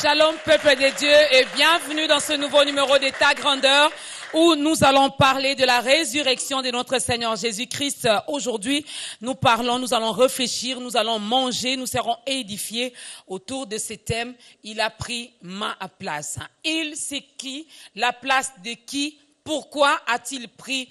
Shalom, peuple de Dieu, et bienvenue dans ce nouveau numéro de Ta Grandeur, où nous allons parler de la résurrection de notre Seigneur Jésus-Christ. Aujourd'hui, nous allons réfléchir, nous allons manger, nous serons édifiés autour de ce thème. Il a pris ma place. Il, c'est qui? La place de qui? Pourquoi a-t-il pris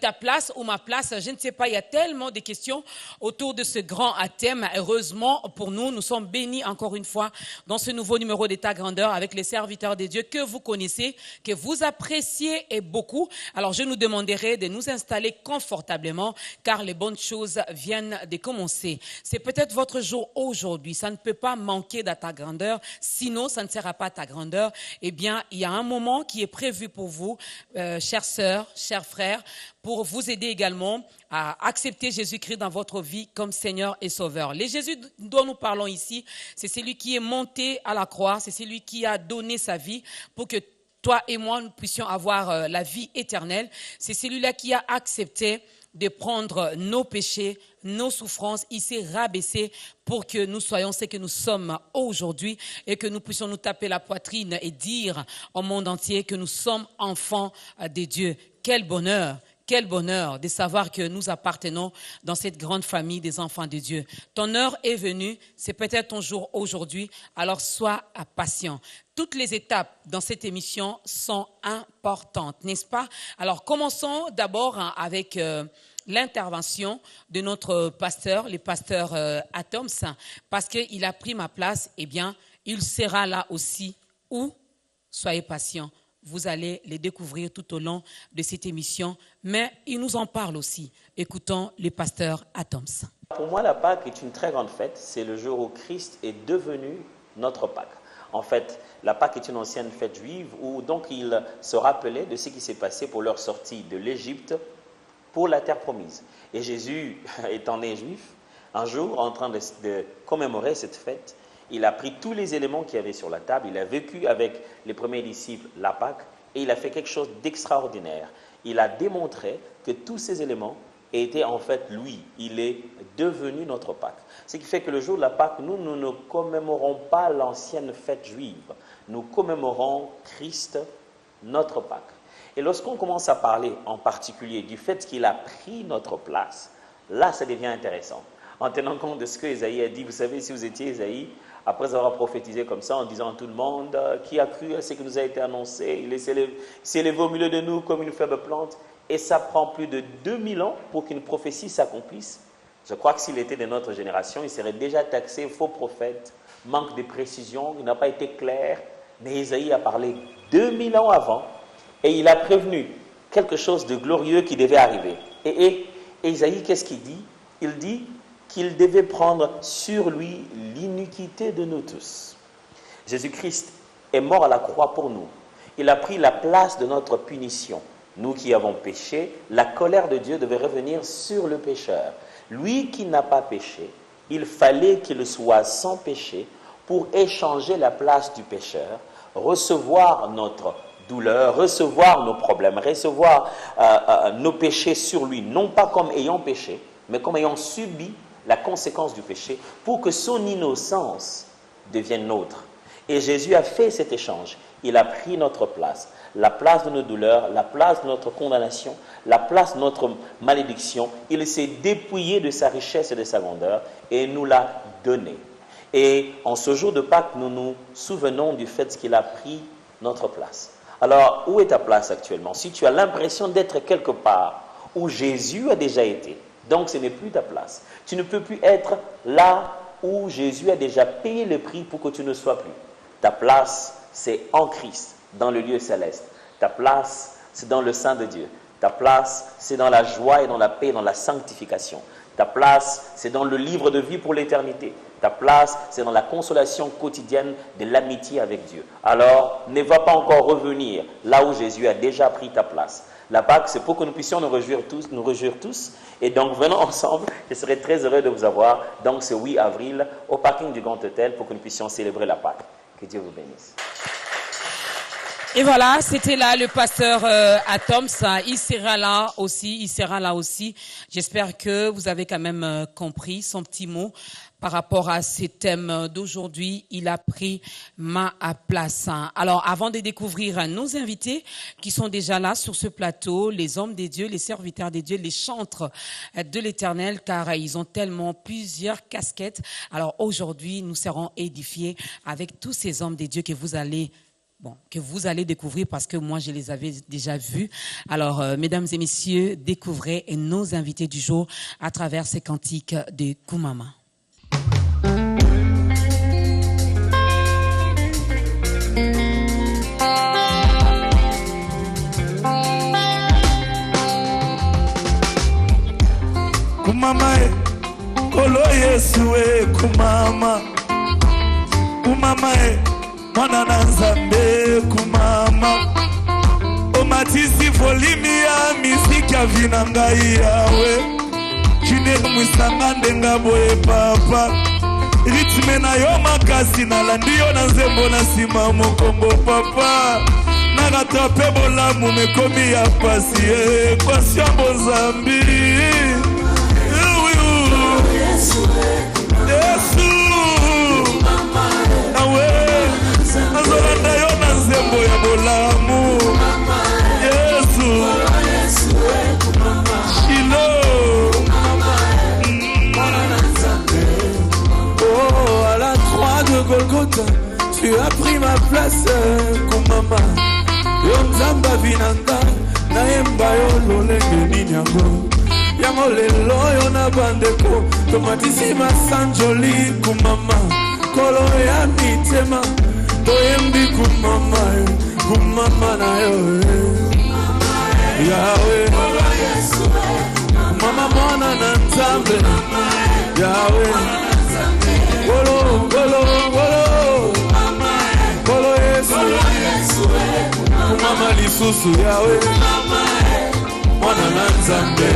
ta place ou ma place? Je ne sais pas, il y a tellement de questions autour de ce grand thème. Heureusement pour nous, nous sommes bénis encore une fois dans ce nouveau numéro d'État Grandeur avec les serviteurs de Dieu que vous connaissez, que vous appréciez et beaucoup. Alors je nous demanderai de nous installer confortablement car les bonnes choses viennent de commencer. C'est peut-être votre jour aujourd'hui, ça ne peut pas manquer de ta grandeur, sinon ça ne sera pas ta grandeur. Eh bien, il y a un moment qui est prévu pour vous, chères sœurs, chers frères, pour vous aider également à accepter Jésus-Christ dans votre vie comme Seigneur et Sauveur. Le Jésus dont nous parlons ici, c'est celui qui est monté à la croix, c'est celui qui a donné sa vie pour que toi et moi, nous puissions avoir la vie éternelle. C'est celui-là qui a accepté de prendre nos péchés, nos souffrances. Il s'est rabaissé pour que nous soyons ce que nous sommes aujourd'hui et que nous puissions nous taper la poitrine et dire au monde entier que nous sommes enfants de Dieu. Quel bonheur de savoir que nous appartenons dans cette grande famille des enfants de Dieu. Ton heure est venue, c'est peut-être ton jour aujourd'hui, alors sois patient. Toutes les étapes dans cette émission sont importantes, n'est-ce pas? Alors commençons d'abord avec l'intervention de notre pasteur, le pasteur Atoms, parce qu'il a pris ma place, eh bien, il sera là aussi. Où? Soyez patients. Vous allez les découvrir tout au long de cette émission, mais il nous en parle aussi. Écoutons le pasteur Atoms. Pour moi, la Pâque est une très grande fête. C'est le jour où Christ est devenu notre Pâque. En fait, la Pâque est une ancienne fête juive où donc ils se rappelaient de ce qui s'est passé pour leur sortie de l'Égypte pour la terre promise. Et Jésus, étant né juif, un jour, en train de commémorer cette fête, il a pris tous les éléments qu'il y avait sur la table, il a vécu avec les premiers disciples la Pâque et il a fait quelque chose d'extraordinaire. Il a démontré que tous ces éléments étaient en fait lui. Il est devenu notre Pâque. Ce qui fait que le jour de la Pâque, nous ne commémorons pas l'ancienne fête juive. Nous commémorons Christ, notre Pâque. Et lorsqu'on commence à parler en particulier du fait qu'il a pris notre place, là ça devient intéressant. En tenant compte de ce que Ésaïe a dit, vous savez, si vous étiez Ésaïe, après avoir prophétisé comme ça, en disant à tout le monde qui a cru à ce qui nous a été annoncé, il s'est élevé au milieu de nous comme une faible plante, et ça prend plus de 2000 ans pour qu'une prophétie s'accomplisse. Je crois que s'il était de notre génération, il serait déjà taxé faux prophète, manque de précision, il n'a pas été clair, mais Ésaïe a parlé 2000 ans avant, et il a prévenu quelque chose de glorieux qui devait arriver. Et Ésaïe, qu'est-ce qu'il dit? Il dit qu'il devait prendre sur lui l'iniquité de nous tous. Jésus-Christ est mort à la croix pour nous. Il a pris la place de notre punition. Nous qui avons péché, la colère de Dieu devait revenir sur le pécheur. Lui qui n'a pas péché, il fallait qu'il soit sans péché pour échanger la place du pécheur, recevoir notre douleur, recevoir nos problèmes, recevoir nos péchés sur lui, non pas comme ayant péché, mais comme ayant subi la conséquence du péché, pour que son innocence devienne nôtre. Et Jésus a fait cet échange. Il a pris notre place, la place de nos douleurs, la place de notre condamnation, la place de notre malédiction. Il s'est dépouillé de sa richesse et de sa grandeur et nous l'a donné. Et en ce jour de Pâques, nous nous souvenons du fait qu'il a pris notre place. Alors, où est ta place actuellement? Si tu as l'impression d'être quelque part où Jésus a déjà été, donc ce n'est plus ta place. Tu ne peux plus être là où Jésus a déjà payé le prix pour que tu ne sois plus. Ta place, c'est en Christ, dans le lieu céleste. Ta place, c'est dans le sein de Dieu. Ta place, c'est dans la joie et dans la paix, dans la sanctification. Ta place, c'est dans le livre de vie pour l'éternité. Ta place, c'est dans la consolation quotidienne de l'amitié avec Dieu. Alors, ne va pas encore revenir là où Jésus a déjà pris ta place. La Pâque, c'est pour que nous puissions nous réjouir tous. Et donc, venons ensemble. Je serai très heureux de vous avoir, donc, ce 8 avril, au parking du Grand Hôtel, pour que nous puissions célébrer la Pâque. Que Dieu vous bénisse. Et voilà, c'était là le pasteur Atoms. Il sera là aussi. J'espère que vous avez quand même compris son petit mot. par rapport à ces thèmes d'aujourd'hui. Il a pris ma place. Alors, avant de découvrir nos invités qui sont déjà là sur ce plateau, les hommes des dieux, les serviteurs des dieux, les chantres de l'Éternel, car ils ont tellement plusieurs casquettes. Alors, aujourd'hui, nous serons édifiés avec tous ces hommes des dieux que vous allez découvrir, parce que moi, je les avais déjà vus. Alors, mesdames et messieurs, découvrez nos invités du jour à travers ces cantiques de Kumama. Kumama, kolo Yesu kumama, kumama mwana na Nzambe kumama, omatisi volimi ya misiki ya vinangai yawe, kine mwisanga ndenga boye papa, ritme na yo makasi na landiyo na nzembo na sima mokongo papa, nagatrape bolamu mekomi ya pasi kwa siambo Nzambi. Yesu awe azoranda yo na nzembo ya bolamu Yesu Shilo. Oh, à la croix de Golgotha tu as pris ma place kumama, yo nzamba vinanda na yemba yo lolenge ninyango yango lelo yo na bandeko tomatisi masanjoli kumama, kolo ya mitema toyembi kumama, kumama na yo Yahweh, kumama mwana na Nzambe Yahweh, kolo kolo kolo kolo Yesu, kumama lisusu Yahweh, mwana na Nzambe.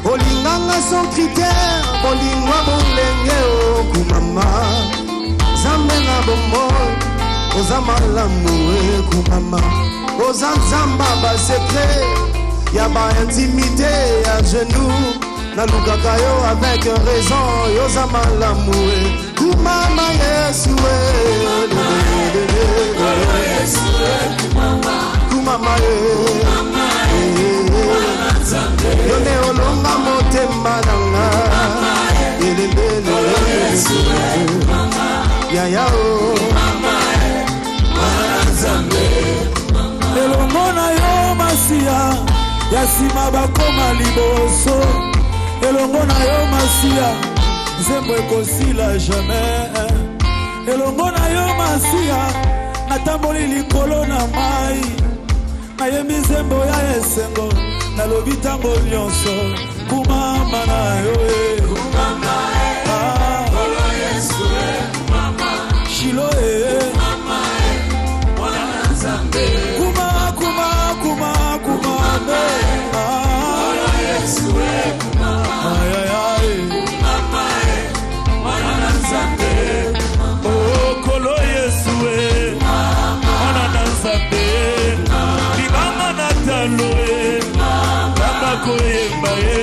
Olinganga sans critère, olingwa bolenge o kumama, Nzambe na bomoi, oza malamu kumama, oza Nzamba ba secret, ya ba intimité à genoux, na lukaka yo avec raison, yoza malamu kumama Yesu kumama yone olonga motema nanga yaya o elongo na yo masiya ya sima bakoma liboso, elongo na yo masiya nzembo ekosila jamais, elongo na yo masiya natamboli likolo na mai, nayembi nzembo ya esengo nalobi tango nyonso kumama na yo kumama kolo Yesu kumama Shilo kumama mwana na Nzambe kuma kuma kuma kumama kolo Yesu kumama kumama mwana na Nzambe oh kolo Yesu mwana na Nzambe bimama na talo koyemba ye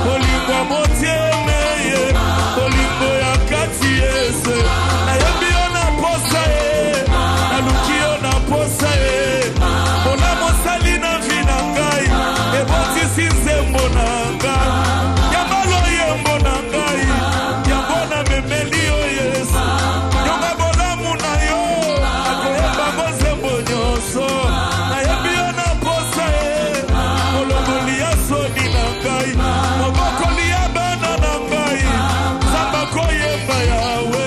kolingo motieme ye kolingo ya kati yese nayembi yo na posa ye naluki yo na posa ye mpona mosali na vi na ngai ebotisi nzembo na ngai yambalo yembo na ngai yango na memeli yo Yesu yonga bolamu na yo akoyembango nzembo nyonso nayembi yo na posa ye soni na ngai mobokoli ya bana na ngai Zamba koyemba yawe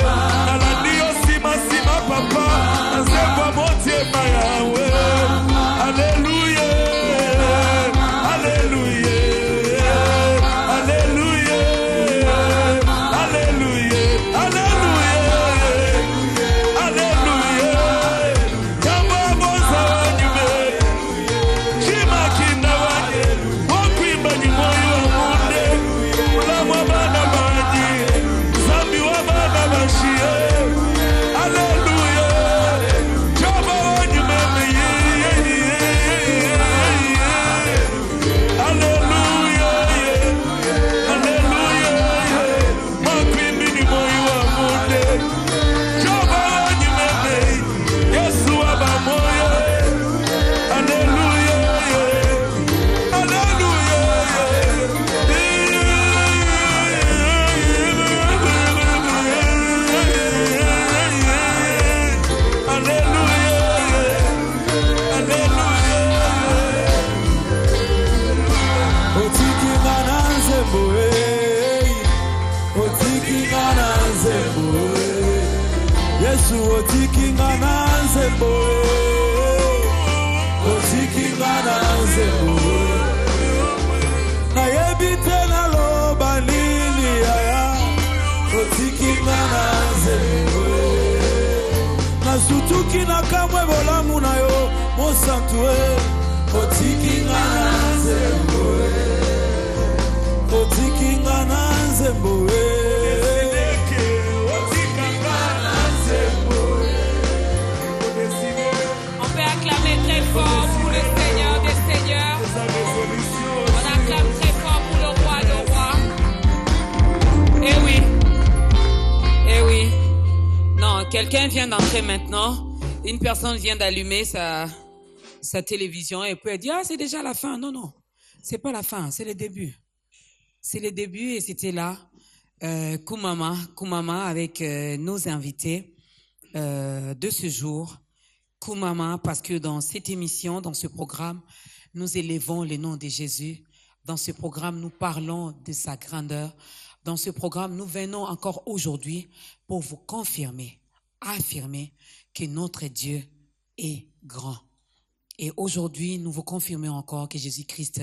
Yesu otikinga na nzembo otikinga na nzembo nayebi te naloba nini yaya otikinga na nzembo nasutuki na kamwe bolamu na yo mosantu otikinga na nzembo otikinga na nzembo On peut acclamer très fort pour le Seigneur des Seigneurs. On acclame très fort pour le Roi des Rois. Eh oui. Eh oui. Non, quelqu'un vient d'entrer maintenant. Une personne vient d'allumer sa télévision et puis elle dit « Ah, c'est déjà la fin. » Non, non. C'est pas la fin, c'est le début. C'est le début et c'était là. Koumama avec nos invités de ce jour. Koumama, parce que dans cette émission, dans ce programme, nous élevons le nom de Jésus. Dans ce programme, nous parlons de sa grandeur. Dans ce programme, nous venons encore aujourd'hui pour vous confirmer, affirmer que notre Dieu est grand. Et aujourd'hui, nous vous confirmons encore que Jésus-Christ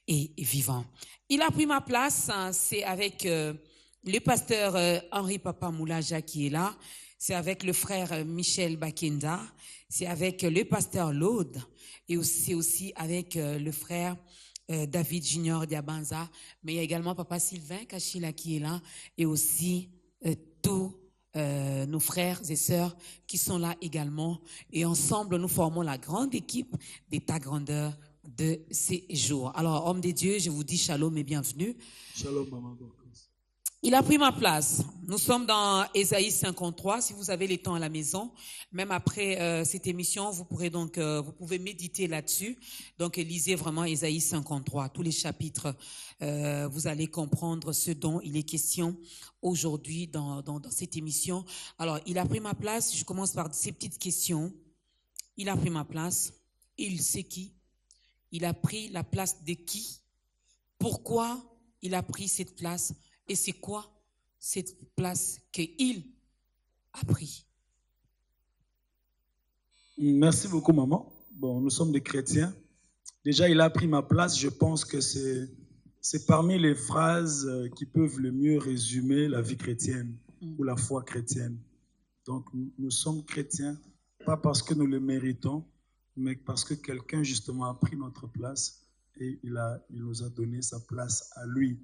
est vivant. Il a pris ma place, c'est avec le pasteur Henri Papa Moulaja qui est là. C'est avec le frère Michel Bakenda. C'est avec le pasteur Laude. Et c'est aussi avec le frère David Junior Diabanza. Mais il y a également Papa Sylvain Kachila qui est là. Et aussi tous nos frères et sœurs qui sont là également. Et ensemble, nous formons la grande équipe d'État Grandeur de ces jours. Alors, hommes de Dieu, je vous dis shalom et bienvenue. Shalom, maman. Il a pris ma place. Nous sommes dans Ésaïe 53. Si vous avez les temps à la maison, même après cette émission, vous pourrez donc vous pouvez méditer là-dessus. Donc lisez vraiment Ésaïe 53, tous les chapitres. Vous allez comprendre ce dont il est question aujourd'hui dans cette émission. Alors, il a pris ma place. Je commence par ces petites questions. Il a pris ma place. Il sait qui? Il a pris la place de qui? Pourquoi il a pris cette place? Et c'est quoi cette place qu'il a pris? Merci beaucoup, maman. Bon, nous sommes des chrétiens. Déjà, il a pris ma place. Je pense que c'est parmi les phrases qui peuvent le mieux résumer la vie chrétienne ou la foi chrétienne. Donc, nous sommes chrétiens, pas parce que nous le méritons, mais parce que quelqu'un, justement, a pris notre place et il nous a donné sa place à lui.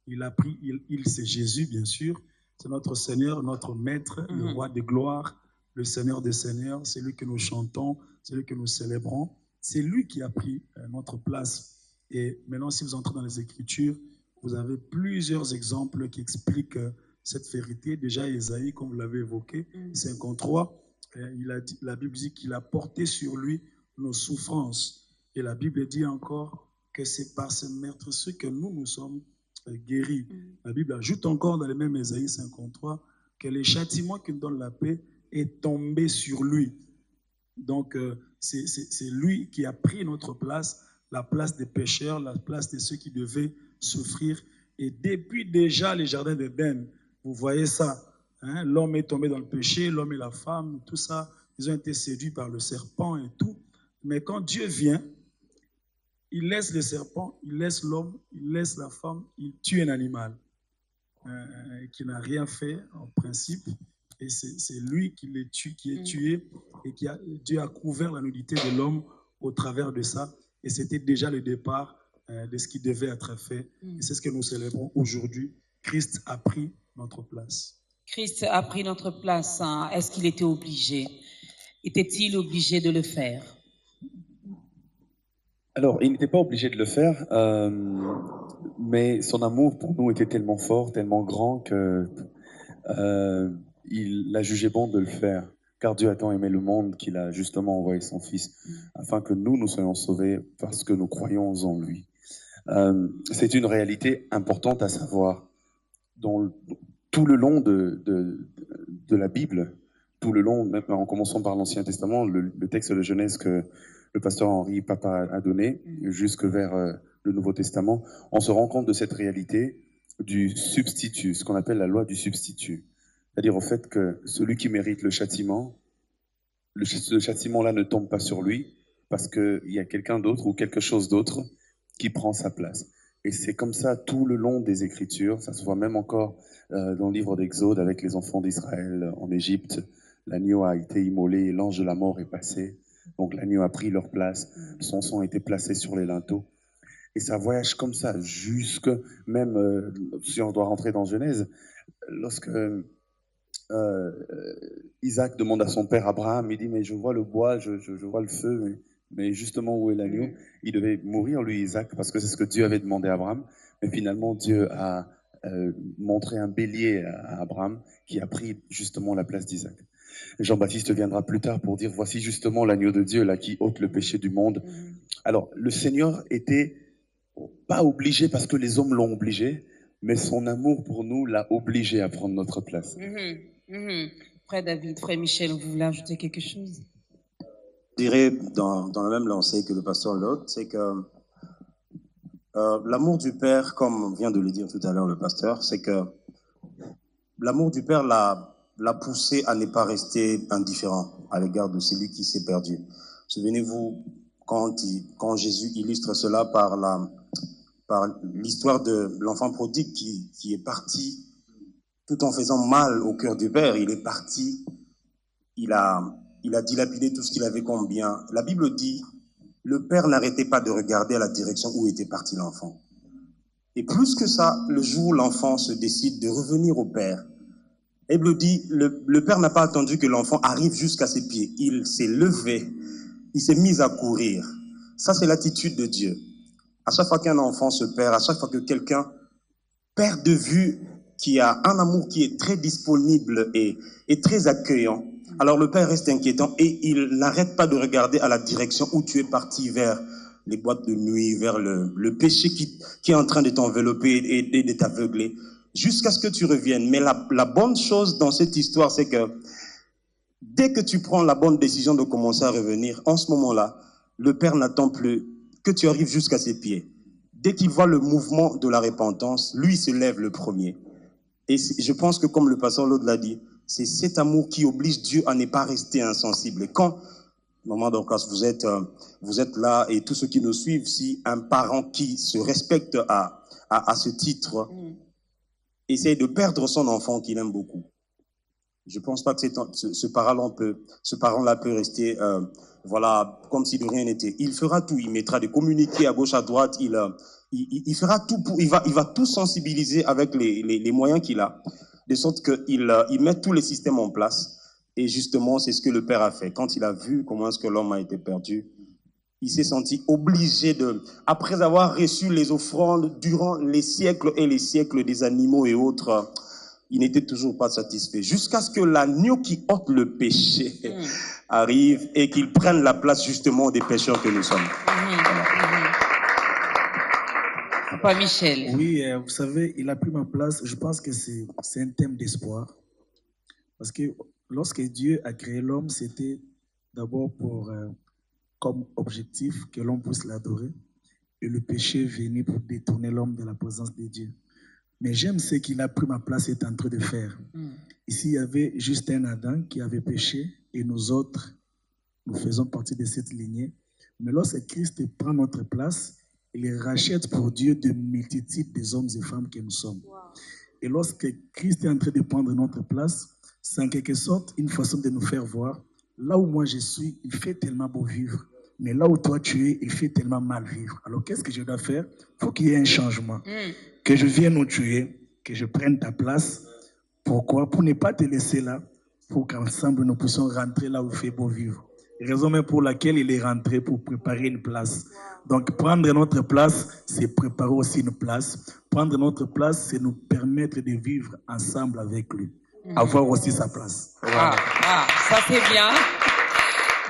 Il a pris, c'est Jésus, bien sûr. C'est notre Seigneur, notre Maître, le Roi des gloires, le Seigneur des seigneurs. C'est lui que nous chantons, c'est lui que nous célébrons. C'est lui qui a pris notre place. Et maintenant, si vous entrez dans les Écritures, vous avez plusieurs exemples qui expliquent cette vérité. Déjà, Ésaïe, comme vous l'avez évoqué, 53, la Bible dit qu'il a porté sur lui nos souffrances. Et la Bible dit encore que c'est par ce meurtre que nous sommes guéri. La Bible ajoute encore dans le même Ésaïe 53 que le châtiment qui nous donne la paix est tombé sur lui. Donc, c'est lui qui a pris notre place, la place des pécheurs, la place de ceux qui devaient souffrir. Et depuis déjà les jardins d'Éden, vous voyez ça, hein? L'homme est tombé dans le péché, l'homme et la femme, tout ça, ils ont été séduits par le serpent et tout. Mais quand Dieu vient, il laisse le serpent, il laisse l'homme, il laisse la femme, il tue un animal qui n'a rien fait en principe. Et c'est lui qui les tue, qui est tué et Dieu a couvert la nudité de l'homme au travers de ça. Et c'était déjà le départ de ce qui devait être fait. Et c'est ce que nous célébrons aujourd'hui. Christ a pris notre place. Christ a pris notre place. Hein. Est-ce qu'il était obligé? Était-il obligé de le faire? Alors, il n'était pas obligé de le faire, mais son amour pour nous était tellement fort, tellement grand que il a jugé bon de le faire. Car Dieu a tant aimé le monde qu'il a justement envoyé son Fils, afin que nous soyons sauvés parce que nous croyons en lui. C'est une réalité importante à savoir. Tout le long de la Bible, tout le long, même en commençant par l'Ancien Testament, le texte de Genèse que le pasteur Henri Papa a donné, jusque vers le Nouveau Testament, on se rend compte de cette réalité du substitut, ce qu'on appelle la loi du substitut. C'est-à-dire au fait que celui qui mérite le châtiment, ce châtiment-là ne tombe pas sur lui parce qu'il y a quelqu'un d'autre ou quelque chose d'autre qui prend sa place. Et c'est comme ça tout le long des Écritures. Ça se voit même encore dans le livre d'Exode avec les enfants d'Israël en Égypte. L'agneau a été immolé, l'ange de la mort est passé. Donc l'agneau a pris leur place, son sang a été placé sur les linteaux. Et ça voyage comme ça, jusque même, si on doit rentrer dans Genèse, lorsque Isaac demande à son père Abraham, il dit, mais je vois le bois, je vois le feu, mais justement où est l'agneau? Il devait mourir, lui, Isaac, parce que c'est ce que Dieu avait demandé à Abraham. Mais finalement, Dieu a montré un bélier à Abraham qui a pris justement la place d'Isaac. Jean-Baptiste viendra plus tard pour dire, voici justement l'agneau de Dieu là qui ôte le péché du monde. Alors, le Seigneur était pas obligé parce que les hommes l'ont obligé, mais son amour pour nous l'a obligé à prendre notre place. Frère David, frère Michel, vous voulez ajouter quelque chose? Je dirais dans la même lancée que le pasteur Lot, c'est que l'amour du Père, comme vient de le dire tout à l'heure le pasteur, c'est que l'amour du Père l'a poussé à ne pas rester indifférent à l'égard de celui qui s'est perdu. Souvenez-vous quand Jésus illustre cela par l'histoire de l'enfant prodigue qui est parti tout en faisant mal au cœur du Père. Il est parti, il a dilapidé tout ce qu'il avait comme bien. La Bible dit, le Père n'arrêtait pas de regarder à la direction où était parti l'enfant. Et plus que ça, le jour où l'enfant se décide de revenir au Père, la Bible dit, le Père n'a pas attendu que l'enfant arrive jusqu'à ses pieds. Il s'est levé, il s'est mis à courir. Ça, c'est l'attitude de Dieu. À chaque fois qu'un enfant se perd, à chaque fois que quelqu'un perd de vue qui a un amour qui est très disponible et très accueillant, alors le Père reste inquiétant et il n'arrête pas de regarder à la direction où tu es parti, vers les boîtes de nuit, vers le péché qui est en train de t'envelopper et de t'aveugler, jusqu'à ce que tu reviennes. Mais la bonne chose dans cette histoire, c'est que dès que tu prends la bonne décision de commencer à revenir, en ce moment-là, le Père n'attend plus que tu arrives jusqu'à ses pieds. Dès qu'il voit le mouvement de la repentance, lui se lève le premier. Et je pense que, comme le pasteur Lode l'a dit, c'est cet amour qui oblige Dieu à ne pas rester insensible. Et quand, maman Dorcas, vous êtes là, et tous ceux qui nous suivent, si un parent qui se respecte à ce titre essaie de perdre son enfant qu'il aime beaucoup, je ne pense pas que ce parent-là peut rester voilà, comme si de rien n'était. Il fera tout, il mettra des communiqués à gauche, à droite, il fera tout il va tout sensibiliser avec les moyens qu'il a, de sorte qu'il met tous les systèmes en place. Et justement, c'est ce que le Père a fait. Quand il a vu comment est-ce que l'homme a été perdu, il s'est senti obligé après avoir reçu les offrandes durant les siècles et les siècles des animaux et autres, il n'était toujours pas satisfait. Jusqu'à ce que l'agneau qui ôte le péché arrive et qu'il prenne la place justement des pécheurs que nous sommes. Papa Michel. Oui, vous savez, il a pris ma place. Je pense que c'est un thème d'espoir. Parce que lorsque Dieu a créé l'homme, c'était d'abord pour comme objectif que l'homme puisse l'adorer. Et le péché venait pour détourner l'homme de la présence de Dieu. Mais j'aime ce qu'il a pris ma place et est en train de faire. Ici, il y avait juste un Adam qui avait péché et nous autres, nous faisons partie de cette lignée. Mais lorsque Christ prend notre place, il rachète pour Dieu de multitudes des hommes et femmes que nous sommes. Et lorsque Christ est en train de prendre notre place, c'est en quelque sorte une façon de nous faire voir, là où moi je suis, il fait tellement beau vivre. Mais là où toi tu es, il fait tellement mal vivre. Alors qu'est-ce que je dois faire? Il faut qu'il y ait un changement. Que je vienne où tu es, que je prenne ta place. Pourquoi? Pour ne pas te laisser là, pour qu'ensemble nous puissions rentrer là où il fait beau vivre. Raison même pour laquelle il est rentré pour préparer une place. Donc prendre notre place, c'est préparer aussi une place. Prendre notre place, c'est nous permettre de vivre ensemble avec lui. Avoir aussi sa place. Voilà. Ça c'est bien.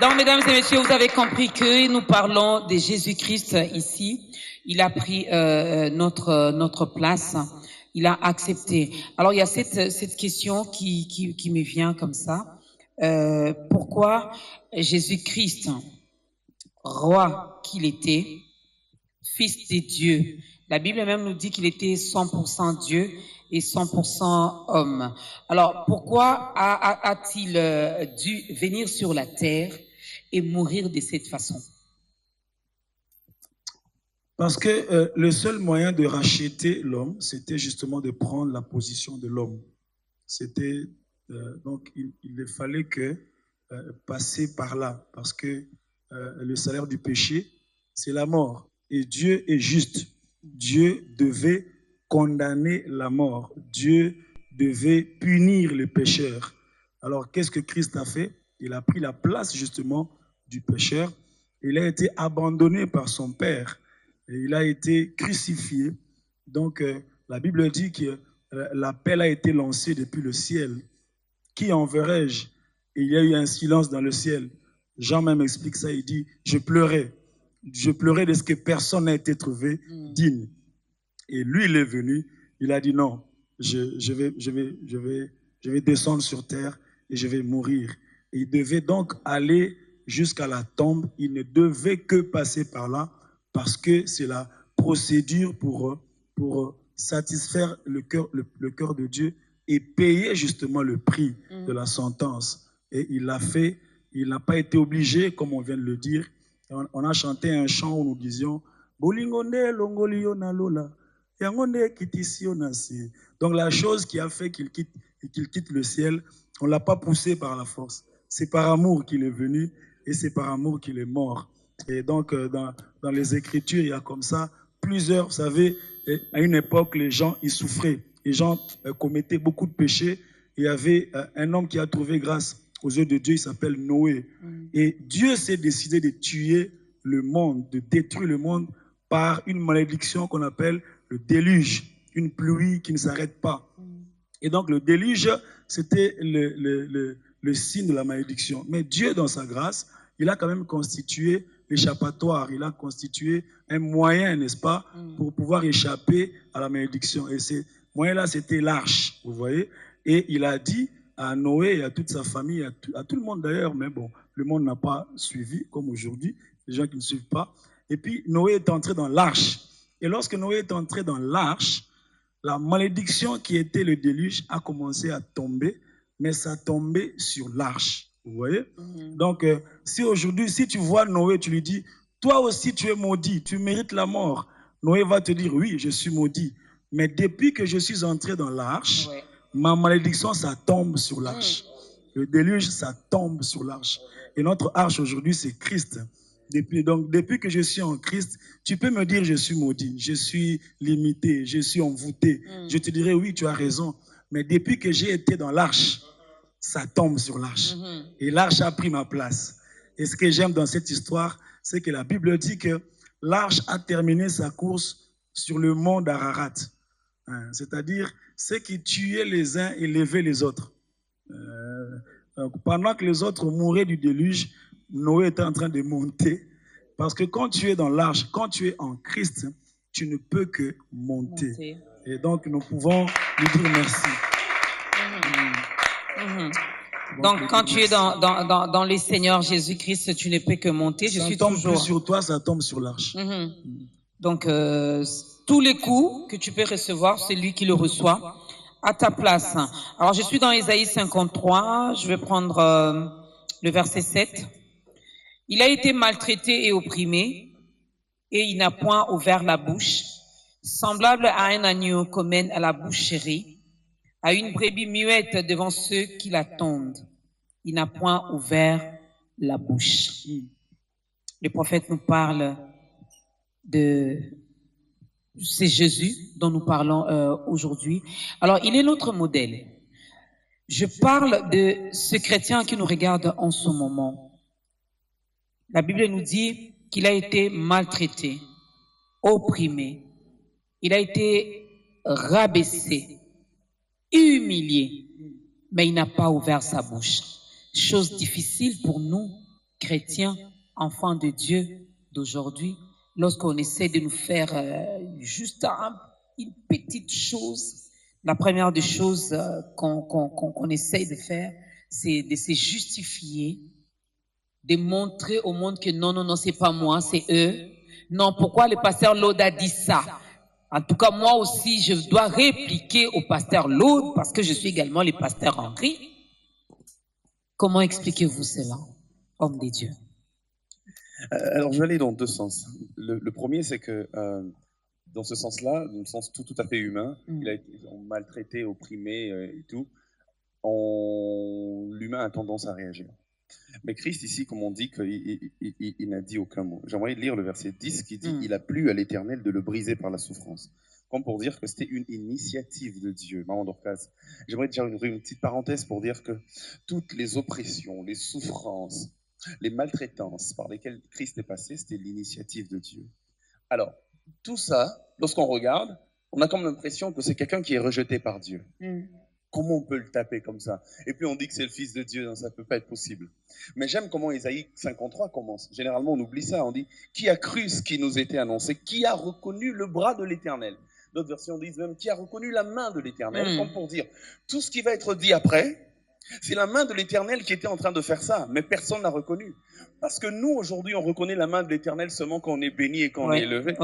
Donc, mesdames et messieurs, vous avez compris que nous parlons de Jésus-Christ ici. Il a pris notre place. Il a accepté. Alors, il y a cette question qui me vient comme ça. Pourquoi Jésus-Christ, roi qu'il était, fils de Dieu, la Bible même nous dit qu'il était 100% Dieu et 100% homme. Alors, pourquoi a-t-il dû venir sur la terre et mourir de cette façon? Parce que le seul moyen de racheter l'homme, c'était justement de prendre la position de l'homme. C'était donc il fallait que passer par là, parce que le salaire du péché, c'est la mort. Et Dieu est juste. Dieu devait condamner la mort. Dieu devait punir les pécheurs. Alors, qu'est-ce que Christ a fait? Il a pris la place justement du pécheur. Il a été abandonné par son Père. Et il a été crucifié. Donc, la Bible dit que l'appel a été lancé depuis le ciel. Qui enverrai-je? Et il y a eu un silence dans le ciel. Jean même explique ça, il dit, je pleurais de ce que personne n'a été trouvé digne. Et lui, il est venu, il a dit non, je vais descendre sur terre et je vais mourir. Et il devait donc aller jusqu'à la tombe, il ne devait que passer par là, parce que c'est la procédure pour satisfaire le cœur de Dieu et payer justement le prix de la sentence. Et il l'a fait, il n'a pas été obligé, comme on vient de le dire. On a chanté un chant où nous disions Bolingonde longolio na lola, yangonde kitisio na si. Donc la chose qui a fait qu'il quitte le ciel, on ne l'a pas poussé par la force. C'est par amour qu'il est venu et c'est par amour qu'il est mort. Et donc dans les Écritures, il y a comme ça plusieurs, vous savez, à une époque, les gens, ils souffraient. Les gens commettaient beaucoup de péchés. Il y avait un homme qui a trouvé grâce aux yeux de Dieu, il s'appelle Noé. Et Dieu s'est décidé de tuer le monde, de détruire le monde par une malédiction qu'on appelle le déluge, une pluie qui ne s'arrête pas. Et donc le déluge, c'était le signe de la malédiction. Mais Dieu, dans sa grâce, il a quand même constitué l'échappatoire, il a constitué un moyen, n'est-ce pas, pour pouvoir échapper à la malédiction. Et ce moyen-là, c'était l'arche, vous voyez. Et il a dit à Noé et à toute sa famille, à tout le monde d'ailleurs, mais bon, le monde n'a pas suivi, comme aujourd'hui, les gens qui ne suivent pas. Et puis Noé est entré dans l'arche. Et lorsque Noé est entré dans l'arche, la malédiction qui était le déluge a commencé à tomber, mais ça tombait sur l'arche. Vous voyez? Donc, si aujourd'hui, si tu vois Noé, tu lui dis, toi aussi tu es maudit, tu mérites la mort. Noé va te dire, oui, je suis maudit. Mais depuis que je suis entré dans l'arche, ma malédiction, ça tombe sur l'arche. Le déluge, ça tombe sur l'arche. Et notre arche aujourd'hui, c'est Christ. Depuis que je suis en Christ, tu peux me dire je suis maudit, je suis limité, je suis envoûté. Je te dirais oui, tu as raison. Mais depuis que j'ai été dans l'arche, ça tombe sur l'arche. Et l'arche a pris ma place. Et ce que j'aime dans cette histoire, c'est que la Bible dit que l'arche a terminé sa course sur le mont d'Ararat. C'est-à-dire ceux qui tuaient les uns et levaient les autres. Pendant que les autres mouraient du déluge, Noé était en train de monter. Parce que quand tu es dans l'arche, quand tu es en Christ, tu ne peux que monter. Et donc nous pouvons lui dire merci. Donc quand tu es dans le Seigneur Jésus-Christ, tu ne peux que monter. Ça ne tombe plus sur toi, ça tombe sur l'arche. Donc tous les coups que tu peux recevoir, c'est lui qui le reçoit à ta place. Alors je suis dans Ésaïe 53, je vais prendre le verset 7. Il a été maltraité et opprimé, et il n'a point ouvert la bouche, semblable à un agneau qu'on mène à la boucherie, à une brebis muette devant ceux qui l'attendent. Il n'a point ouvert la bouche. Le prophète nous parle c'est Jésus dont nous parlons aujourd'hui. Alors, il est notre modèle. Je parle de ce chrétien qui nous regarde en ce moment. La Bible nous dit qu'il a été maltraité, opprimé, il a été rabaissé, humilié, mais il n'a pas ouvert sa bouche. Chose difficile pour nous, chrétiens, enfants de Dieu d'aujourd'hui, lorsqu'on essaie de nous faire juste une petite chose. La première des choses qu'on essaie de faire, c'est de se justifier, de montrer au monde que non, c'est pas moi, c'est eux. Non, pourquoi le pasteur Lode a dit ça? En tout cas, moi aussi, je dois répliquer au pasteur Lourdes parce que je suis également le pasteur Henri. Comment expliquez-vous cela, homme de Dieu? Alors, je vais aller dans deux sens. Le premier, c'est que dans ce sens-là, dans le sens tout à fait humain, il a été maltraité, opprimé et tout, l'humain a tendance à réagir. Mais Christ, ici, comme on dit, il n'a dit aucun mot. J'aimerais lire le verset 10 qui dit « Il a plu à l'Éternel de le briser par la souffrance ». Comme pour dire que c'était une initiative de Dieu. Maman Dorcas, j'aimerais dire une petite parenthèse pour dire que toutes les oppressions, les souffrances, les maltraitances par lesquelles Christ est passé, c'était l'initiative de Dieu. Alors, tout ça, lorsqu'on regarde, on a comme l'impression que c'est quelqu'un qui est rejeté par Dieu. Comment on peut le taper comme ça? Et puis on dit que c'est le Fils de Dieu, non, ça ne peut pas être possible. Mais j'aime comment Ésaïe 53 commence. Généralement, on oublie ça. On dit « Qui a cru ce qui nous était annoncé? Qui a reconnu le bras de l'Éternel ?» D'autres versions disent même « Qui a reconnu la main de l'Éternel ?» Comme pour dire, tout ce qui va être dit après, c'est la main de l'Éternel qui était en train de faire ça. Mais personne n'a reconnu. Parce que nous, aujourd'hui, on reconnaît la main de l'Éternel seulement quand on est béni et quand on est élevé.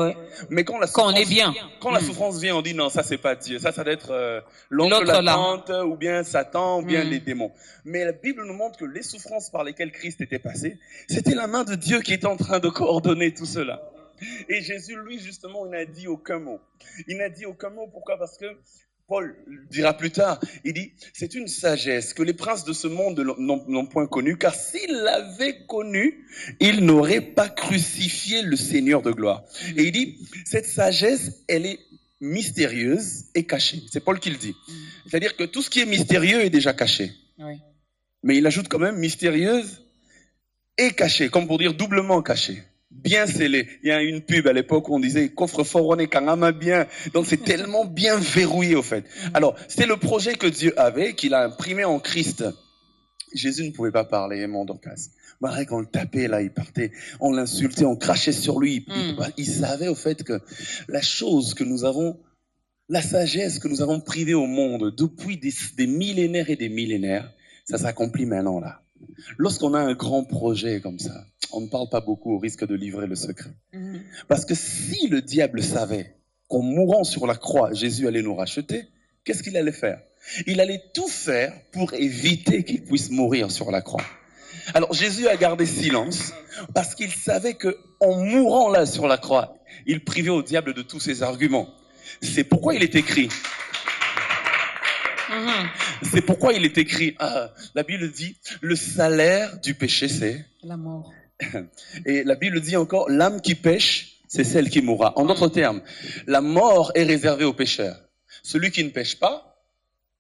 Mais quand on est bien. Quand la souffrance vient, on dit non, ça c'est pas Dieu. Ça doit être l'oncle, la tante, ou bien Satan, ou bien les démons. Mais la Bible nous montre que les souffrances par lesquelles Christ était passé, c'était la main de Dieu qui était en train de coordonner tout cela. Et Jésus, lui, justement, il n'a dit aucun mot. Il n'a dit aucun mot. Pourquoi? Parce que Paul dira plus tard, il dit, c'est une sagesse que les princes de ce monde n'ont point connue, car s'ils l'avaient connue, ils n'auraient pas crucifié le Seigneur de gloire. Et il dit, cette sagesse, elle est mystérieuse et cachée. C'est Paul qui le dit. C'est-à-dire que tout ce qui est mystérieux est déjà caché. Oui. Mais il ajoute quand même mystérieuse et cachée, comme pour dire doublement cachée. Bien scellé. Il y a une pub à l'époque où on disait coffre-fort, on est carrément bien. Donc c'est tellement bien verrouillé au fait. Alors c'est le projet que Dieu avait, qu'il a imprimé en Christ. Jésus ne pouvait pas parler, mon Dorcas. Marie, quand on le tapait là, il partait, on l'insultait, on crachait sur lui. Il savait au fait que la chose que nous avons, la sagesse que nous avons privée au monde depuis des millénaires et des millénaires, ça s'accomplit maintenant là. Lorsqu'on a un grand projet comme ça, on ne parle pas beaucoup au risque de livrer le secret. Parce que si le diable savait qu'en mourant sur la croix, Jésus allait nous racheter, qu'est-ce qu'il allait faire? Il allait tout faire pour éviter qu'il puisse mourir sur la croix. Alors Jésus a gardé silence parce qu'il savait qu'en mourant là sur la croix, il privait au diable de tous ses arguments. C'est pourquoi il est écrit... C'est pourquoi il est écrit, la Bible dit, le salaire du péché, c'est la mort. Et la Bible dit encore, l'âme qui pêche, c'est celle qui mourra. En d'autres termes, la mort est réservée aux pécheurs. Celui qui ne pêche pas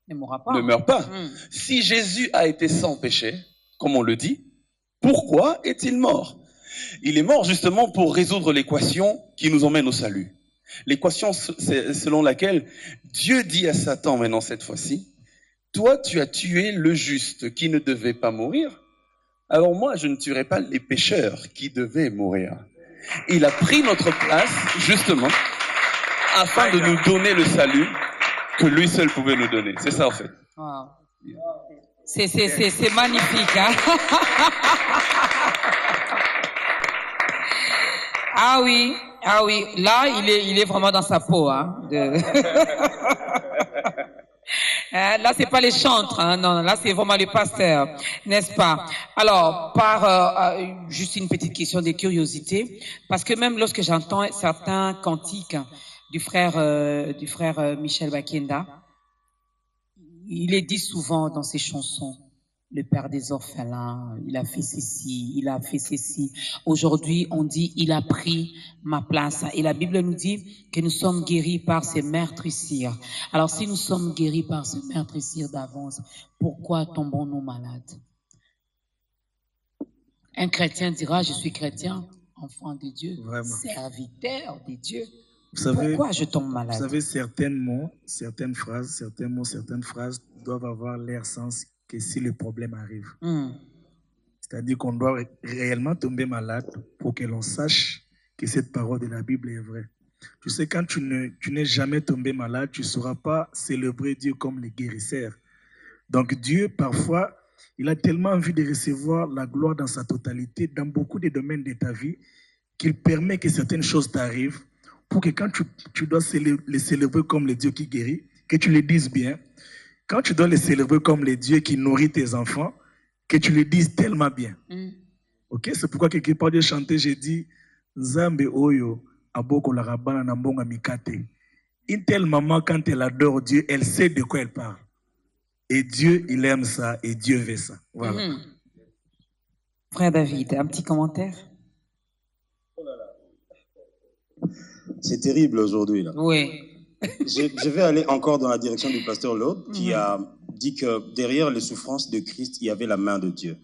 ne meurt pas. Si Jésus a été sans péché, comme on le dit, pourquoi est-il mort? Il est mort justement pour résoudre l'équation qui nous emmène au salut. L'équation selon laquelle Dieu dit à Satan maintenant cette fois-ci, toi tu as tué le juste qui ne devait pas mourir, alors moi je ne tuerai pas les pécheurs qui devaient mourir. Il a pris notre place justement afin de nous donner le salut que lui seul pouvait nous donner. C'est ça en fait. Wow. C'est magnifique, hein? Ah oui, là il est vraiment dans sa peau, hein. Là c'est pas les chantres, hein, non, là c'est vraiment les pasteurs, n'est-ce pas? Alors, juste une petite question de curiosité, parce que même lorsque j'entends certains cantiques du frère Michel Bakenda, il est dit souvent dans ses chansons, le père des orphelins, il a fait ceci, il a fait ceci. Aujourd'hui, on dit, il a pris ma place. Et la Bible nous dit que nous sommes guéris par ces meurtrissures. Alors, si nous sommes guéris par ces meurtrissures d'avance, pourquoi tombons-nous malades? Un chrétien dira, je suis chrétien, enfant de Dieu, serviteur de Dieu. Vous savez, pourquoi je tombe malade? Vous savez, certains mots, certaines phrases doivent avoir leur sens que si le problème arrive. C'est-à-dire qu'on doit réellement tomber malade pour que l'on sache que cette parole de la Bible est vraie. Tu sais, quand tu n'es jamais tombé malade, tu ne sauras pas célébrer Dieu comme le guérisseur. Donc Dieu, parfois, il a tellement envie de recevoir la gloire dans sa totalité, dans beaucoup de domaines de ta vie, qu'il permet que certaines choses t'arrivent pour que quand tu dois les célébrer comme le Dieu qui guérit, que tu le dises bien. Quand tu dois les célébrer comme le Dieu qui nourrit tes enfants, que tu le dises tellement bien. Ok, c'est pourquoi quelque part de chanter, j'ai dit Nzambe Oyo Aboko la Rabana Nambonga Mikate. Une telle maman, quand elle adore Dieu, elle sait de quoi elle parle. Et Dieu, il aime ça et Dieu veut ça. Voilà. Frère David, un petit commentaire? C'est terrible aujourd'hui, là. Oui. Je vais aller encore dans la direction du pasteur Loeb, qui a dit que derrière les souffrances de Christ, il y avait la main de Dieu.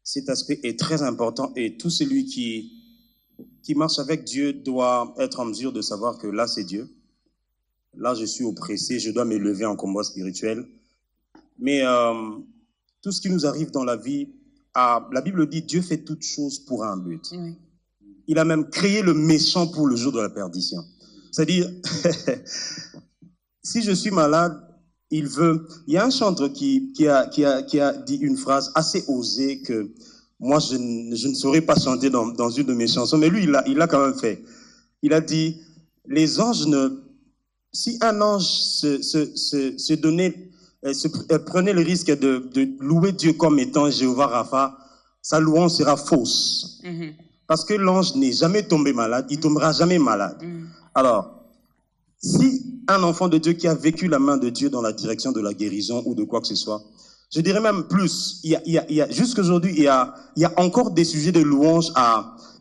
Cet aspect est très important et tout celui qui marche avec Dieu doit être en mesure de savoir que là, c'est Dieu. Là, je suis oppressé, je dois m'élever en combat spirituel. Mais tout ce qui nous arrive dans la vie, la Bible dit Dieu fait toutes choses pour un but. Oui. Il a même créé le méchant pour le jour de la perdition. C'est-à-dire, si je suis malade, il y a un chanteur qui a dit une phrase assez osée que moi, je ne saurais pas chanter dans une de mes chansons, mais lui, il l'a quand même fait. Il a dit, les anges si un ange prenait le risque de louer Dieu comme étant Jéhovah Rapha, sa louange sera fausse. Parce que l'ange n'est jamais tombé malade, il tombera jamais malade. Alors, si un enfant de Dieu qui a vécu la main de Dieu dans la direction de la guérison ou de quoi que ce soit, je dirais même plus, jusqu'aujourd'hui, il y a encore des sujets de louange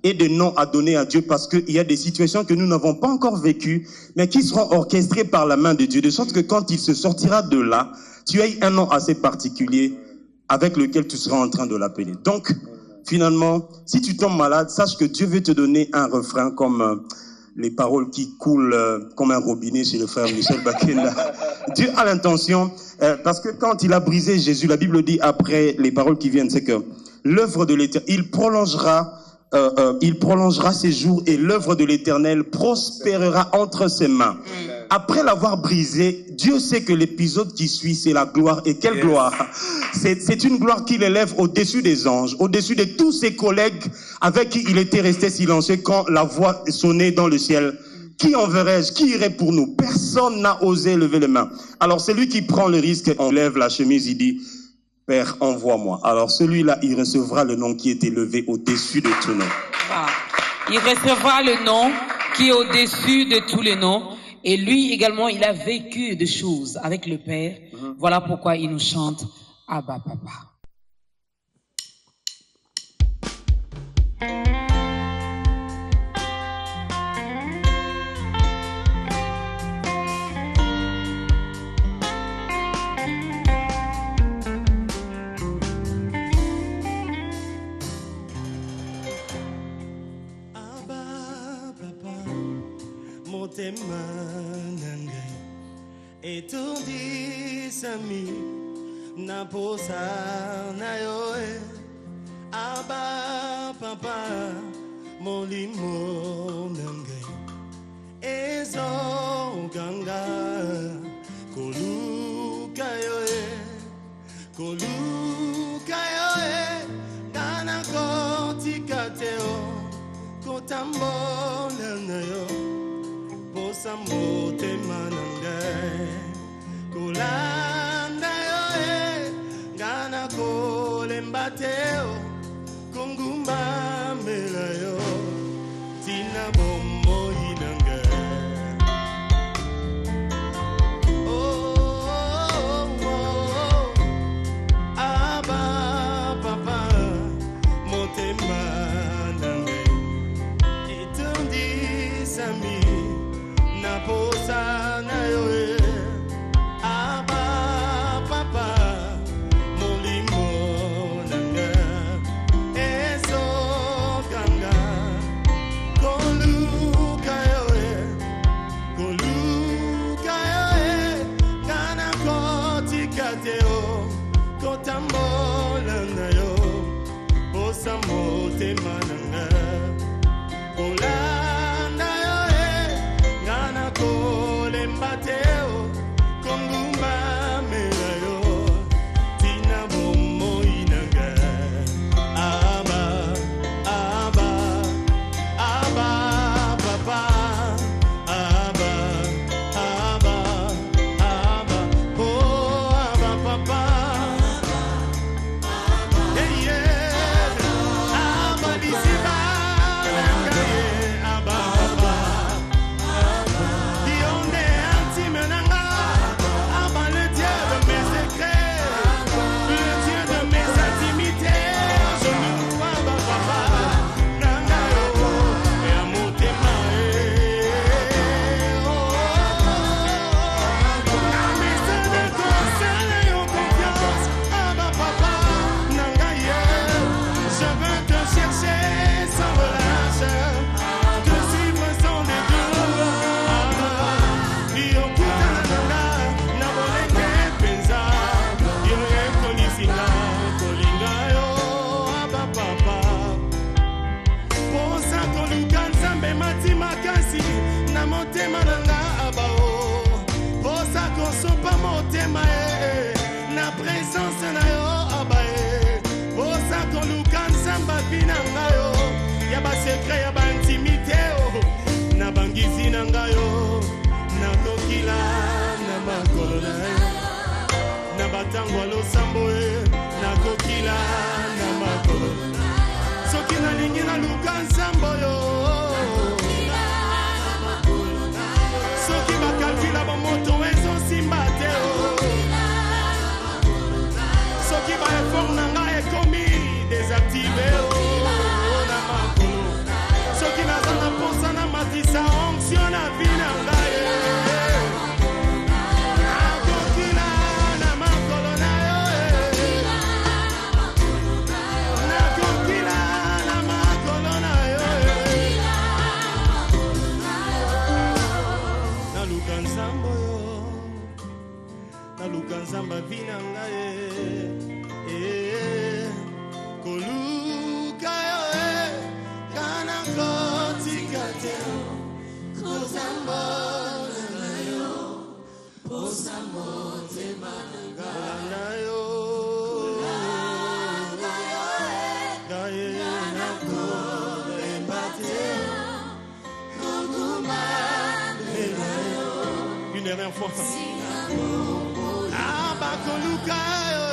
et de noms à donner à Dieu parce qu'il y a des situations que nous n'avons pas encore vécues, mais qui seront orchestrées par la main de Dieu, de sorte que quand il se sortira de là, tu as un nom assez particulier avec lequel tu seras en train de l'appeler. Donc, finalement, si tu tombes malade, sache que Dieu veut te donner un refrain comme les paroles qui coulent comme un robinet chez le frère Michel Bakenda. Dieu a l'intention, parce que quand il a brisé Jésus, la Bible dit après les paroles qui viennent, c'est que l'œuvre de l'Éternel, il prolongera ses jours et l'œuvre de l'Éternel prospérera entre ses mains. Après l'avoir brisé, Dieu sait que l'épisode qui suit, c'est la gloire. Et quelle gloire! C'est une gloire qui l'élève au-dessus des anges, au-dessus de tous ses collègues avec qui il était resté silencieux quand la voix sonnait dans le ciel. Qui enverrai-je? Qui irait pour nous? Personne n'a osé lever les mains. Alors celui qui prend le risque, on lève la chemise, il dit, Père, envoie-moi. Alors celui-là, il recevra le nom qui est élevé au-dessus de tout nom. Il recevra le nom qui est au-dessus de tous les noms. Et lui également, il a vécu des choses avec le Père. Voilà pourquoi il nous chante Abba Papa. Motema nangai etundi sami na posa na yoe Abba Papa molimo nangai ezo ganga koluka yoe gana kotika teo kotambo na yo Sambote manangai kulanda yoe gana kolembateo kungumba melayo tina bombo hinangai Abba Papa motema nangai itundi sami Posa na yoe Abba Papa molimo nanga nazwa losambo nakokila na makolo soki nalingi naluka nsambo yo soki bakalkila bamoto ezosimba te soki baeffort na ngai ekomi désactive na makolo soki naza na posa na matisa onction na vi na ngai nakokila na makolo na yo nakokila na makolo na yo naluka nzambo yo naluka nzamba vi na ngai koluka yo kana kotika te kozambola na yo posa motema na yo gaye na kolemba te koguma na yo une dernière fois ah ba koluka yo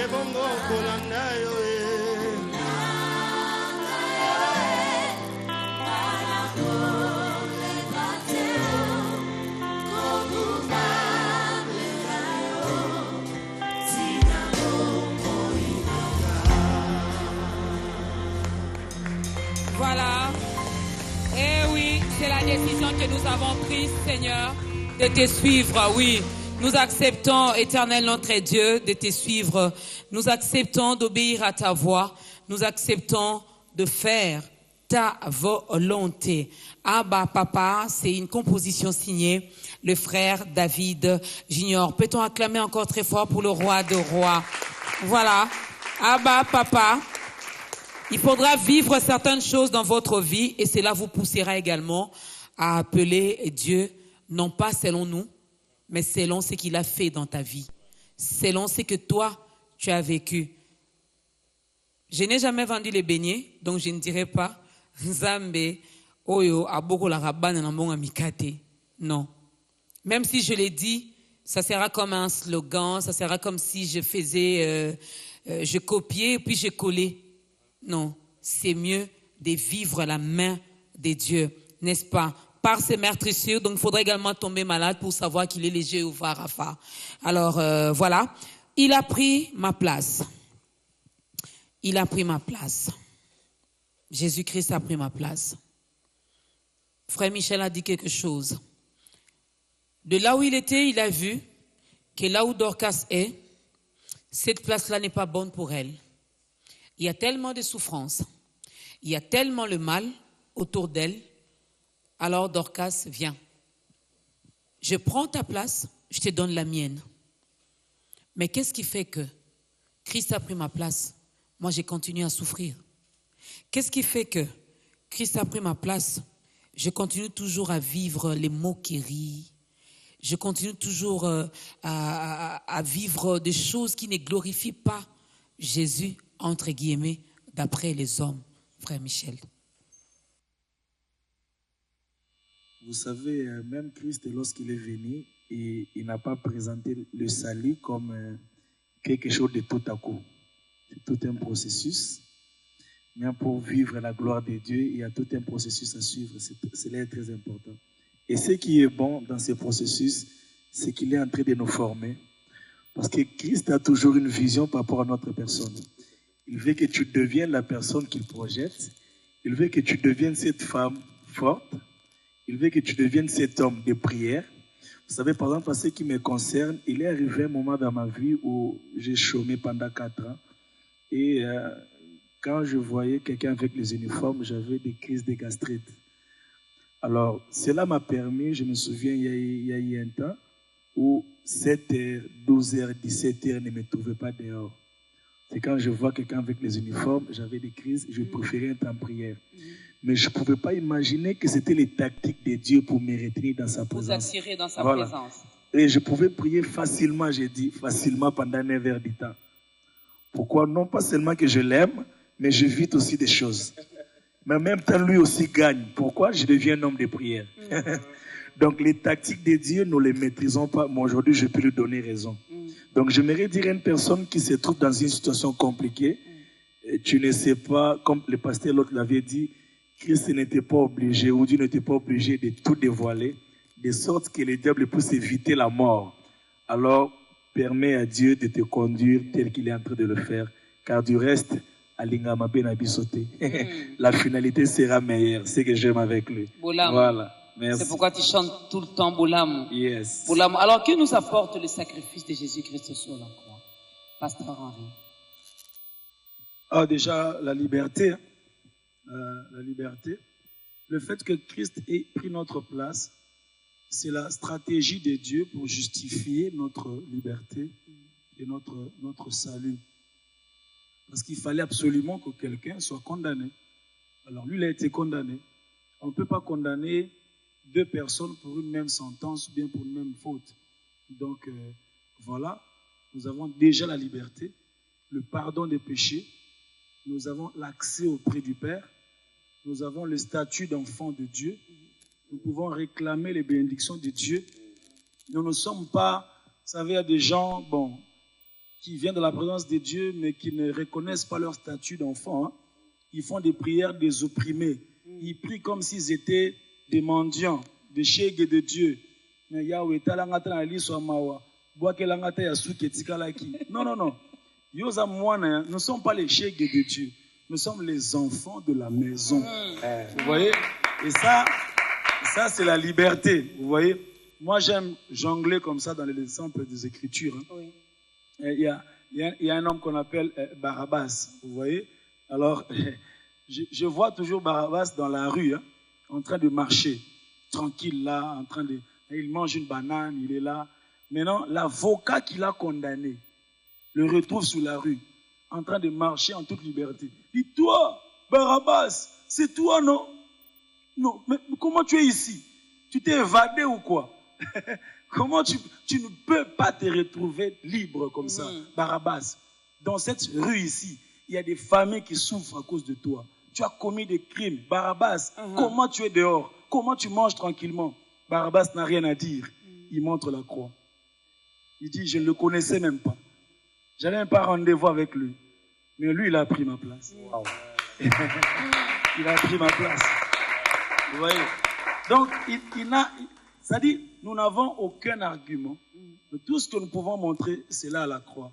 ebongo kolanda yo Voilà. Eh oui, c'est la décision que nous avons prise, Seigneur, de te suivre, oui. Nous acceptons, Éternel notre Dieu, de te suivre. Nous acceptons d'obéir à ta voix. Nous acceptons de faire ta volonté. Abba, Papa, c'est une composition signée le frère David Junior. Peut-on acclamer encore très fort pour le roi de rois? Voilà. Abba, Papa, il faudra vivre certaines choses dans votre vie et cela vous poussera également à appeler Dieu, non pas selon nous, mais selon ce qu'il a fait dans ta vie, selon ce que toi, tu as vécu. Je n'ai jamais vendu les beignets, donc je ne dirai pas Nzambe, Oyo, Aboko la Rabane, Nambonga Mikate. Non. Même si je l'ai dit, ça sera comme un slogan, ça sera comme si je faisais, je copiais puis je collais. Non, c'est mieux de vivre la main de Dieu, n'est-ce pas? Par ses meurtrissures, donc il faudrait également tomber malade pour savoir qu'il est le Jéhovah Rapha. Alors voilà, il a pris ma place. Il a pris ma place. Jésus-Christ a pris ma place. Frère Michel a dit quelque chose. De là où il était, il a vu que là où Dorcas est, cette place-là n'est pas bonne pour elle. Il y a tellement de souffrances, il y a tellement le mal autour d'elle. Alors Dorcas, viens. Je prends ta place, je te donne la mienne. Mais qu'est-ce qui fait que Christ a pris ma place? Moi, j'ai continué à souffrir. Qu'est-ce qui fait que Christ a pris ma place? Je continue toujours à vivre les moqueries. Je continue toujours à vivre des choses qui ne glorifient pas Jésus, entre guillemets, d'après les hommes. Frère Michel. Vous savez, même Christ, lorsqu'il est venu, il n'a pas présenté le salut comme quelque chose de tout à coup. C'est tout un processus. Mais pour vivre la gloire de Dieu, il y a tout un processus à suivre. Cela est très important. Et ce qui est bon dans ce processus, c'est qu'il est en train de nous former. Parce que Christ a toujours une vision par rapport à notre personne. Il veut que tu deviennes la personne qu'il projette. Il veut que tu deviennes cette femme forte. Il veut que tu deviennes cet homme de prière. Vous savez, par exemple, en ce qui me concerne, il est arrivé un moment dans ma vie où j'ai chômé pendant 4 ans. Et quand je voyais quelqu'un avec les uniformes, j'avais des crises de gastrite. Alors, cela m'a permis, je me souviens, il y a eu un temps où 7h, 12h, 17h ne me trouvaient pas dehors. C'est quand je vois quelqu'un avec les uniformes, j'avais des crises, je préférais être en prière. Mais je ne pouvais pas imaginer que c'était les tactiques de Dieu pour me retenir dans sa présence. Vous attirer dans sa présence. Et je pouvais prier facilement, j'ai dit, facilement pendant 9 heures du temps. Pourquoi? Non pas seulement que je l'aime, mais j'évite aussi des choses. Mais en même temps, lui aussi gagne. Pourquoi? Je deviens un homme de prière. Donc les tactiques de Dieu, nous ne les maîtrisons pas. Mais aujourd'hui, je peux lui donner raison. Donc j'aimerais dire à une personne qui se trouve dans une situation compliquée, tu ne sais pas, comme le pasteur l'autre l'avait dit, Christ n'était pas obligé, ou Dieu n'était pas obligé de tout dévoiler, de sorte que le diable puisse éviter la mort. Alors, permets à Dieu de te conduire tel qu'il est en train de le faire, car du reste, Alingama Benabisote, la finalité sera meilleure, c'est ce que j'aime avec lui. Bolam. Voilà, merci. C'est pourquoi tu chantes tout le temps Bolam. Yes. Bolam. Alors, que nous apporte le sacrifice de Jésus-Christ sur la croix? Pasteur Henri. Ah, déjà, la liberté. La liberté. Le fait que Christ ait pris notre place, c'est la stratégie de Dieu pour justifier notre liberté et notre salut. Parce qu'il fallait absolument que quelqu'un soit condamné. Alors lui, il a été condamné. On ne peut pas condamner deux personnes pour une même sentence ou bien pour une même faute. Donc voilà, nous avons déjà la liberté, le pardon des péchés, nous avons l'accès auprès du Père, nous avons le statut d'enfant de Dieu, nous pouvons réclamer les bénédictions de Dieu. Nous ne sommes pas, vous savez, il y a des gens, qui viennent de la présence de Dieu, mais qui ne reconnaissent pas leur statut d'enfant. Hein. Ils font des prières des opprimés. Ils prient comme s'ils étaient des mendiants, des chègues de Dieu. Non, non, non. Nous ne sommes pas les chègues de Dieu. Nous sommes les enfants de la maison. Vous voyez? Et ça c'est la liberté. Vous voyez? Moi, j'aime jongler comme ça dans les exemples des Écritures. Hein. Oui. Il y a un homme qu'on appelle Barabbas, vous voyez. Alors, je vois toujours Barabbas dans la rue, hein, en train de marcher, tranquille là, il mange une banane, il est là. Maintenant, l'avocat qui l'a condamné le retrouve sur la rue, en train de marcher en toute liberté. Il dit, toi, Barabbas, c'est toi, non? Non, mais comment tu es ici? Tu t'es évadé ou quoi? Comment tu ne peux pas te retrouver libre comme ça, Barabbas? Dans cette rue ici, il y a des familles qui souffrent à cause de toi. Tu as commis des crimes. Barabbas, comment tu es dehors? Comment tu manges tranquillement? Barabbas n'a rien à dire. Il montre la croix. Il dit, je ne le connaissais même pas. Je n'avais même pas rendez-vous avec lui. Mais lui, il a pris ma place. Wow. Il a pris ma place. Vous voyez? Donc, c'est-à-dire, nous n'avons aucun argument. Mais tout ce que nous pouvons montrer, c'est là à la croix.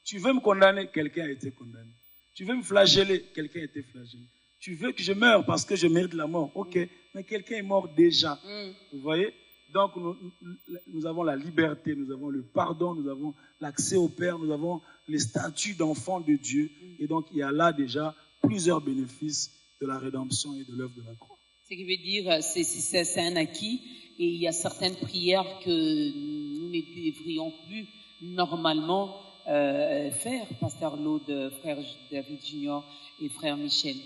Tu veux me condamner, quelqu'un a été condamné. Tu veux me flageller, quelqu'un a été flagellé. Tu veux que je meure parce que je mérite la mort. Ok, mais quelqu'un est mort déjà. Vous voyez? Donc, nous avons la liberté, nous avons le pardon, nous avons l'accès au Père, nous avons les statuts d'enfants de Dieu. Et donc, il y a là déjà plusieurs bénéfices de la rédemption et de l'œuvre de la croix. Ce qui veut dire, c'est un acquis. Et il y a certaines prières que nous ne devrions plus normalement faire, Pasteur Laude, Frère David Junior et Frère Michel.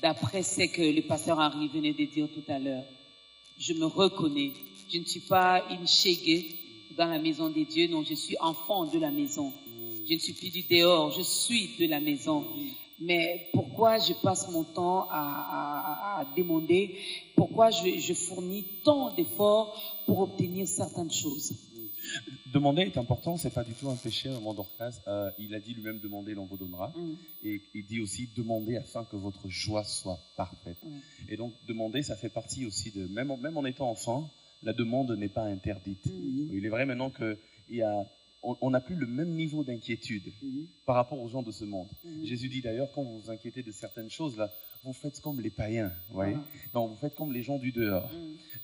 D'après ce que le Pasteur Henri venait de dire tout à l'heure, je me reconnais. Je ne suis pas une chégue dans la maison de Dieu, non, je suis enfant de la maison. Je ne suis plus du dehors, je suis de la maison. Mais pourquoi je passe mon temps à demander, pourquoi je fournis tant d'efforts pour obtenir certaines choses? Demander est important, c'est pas du tout un péché, un Dorcas. Il a dit lui-même demander, l'on vous donnera. Et il dit aussi demander afin que votre joie soit parfaite. Et donc demander, ça fait partie aussi de, même en étant enfant, la demande n'est pas interdite. Il est vrai maintenant que on n'a plus le même niveau d'inquiétude par rapport aux gens de ce monde. Jésus dit d'ailleurs, quand vous vous inquiétez de certaines choses, là, vous faites comme les païens, voyez. Non, vous faites comme les gens du dehors.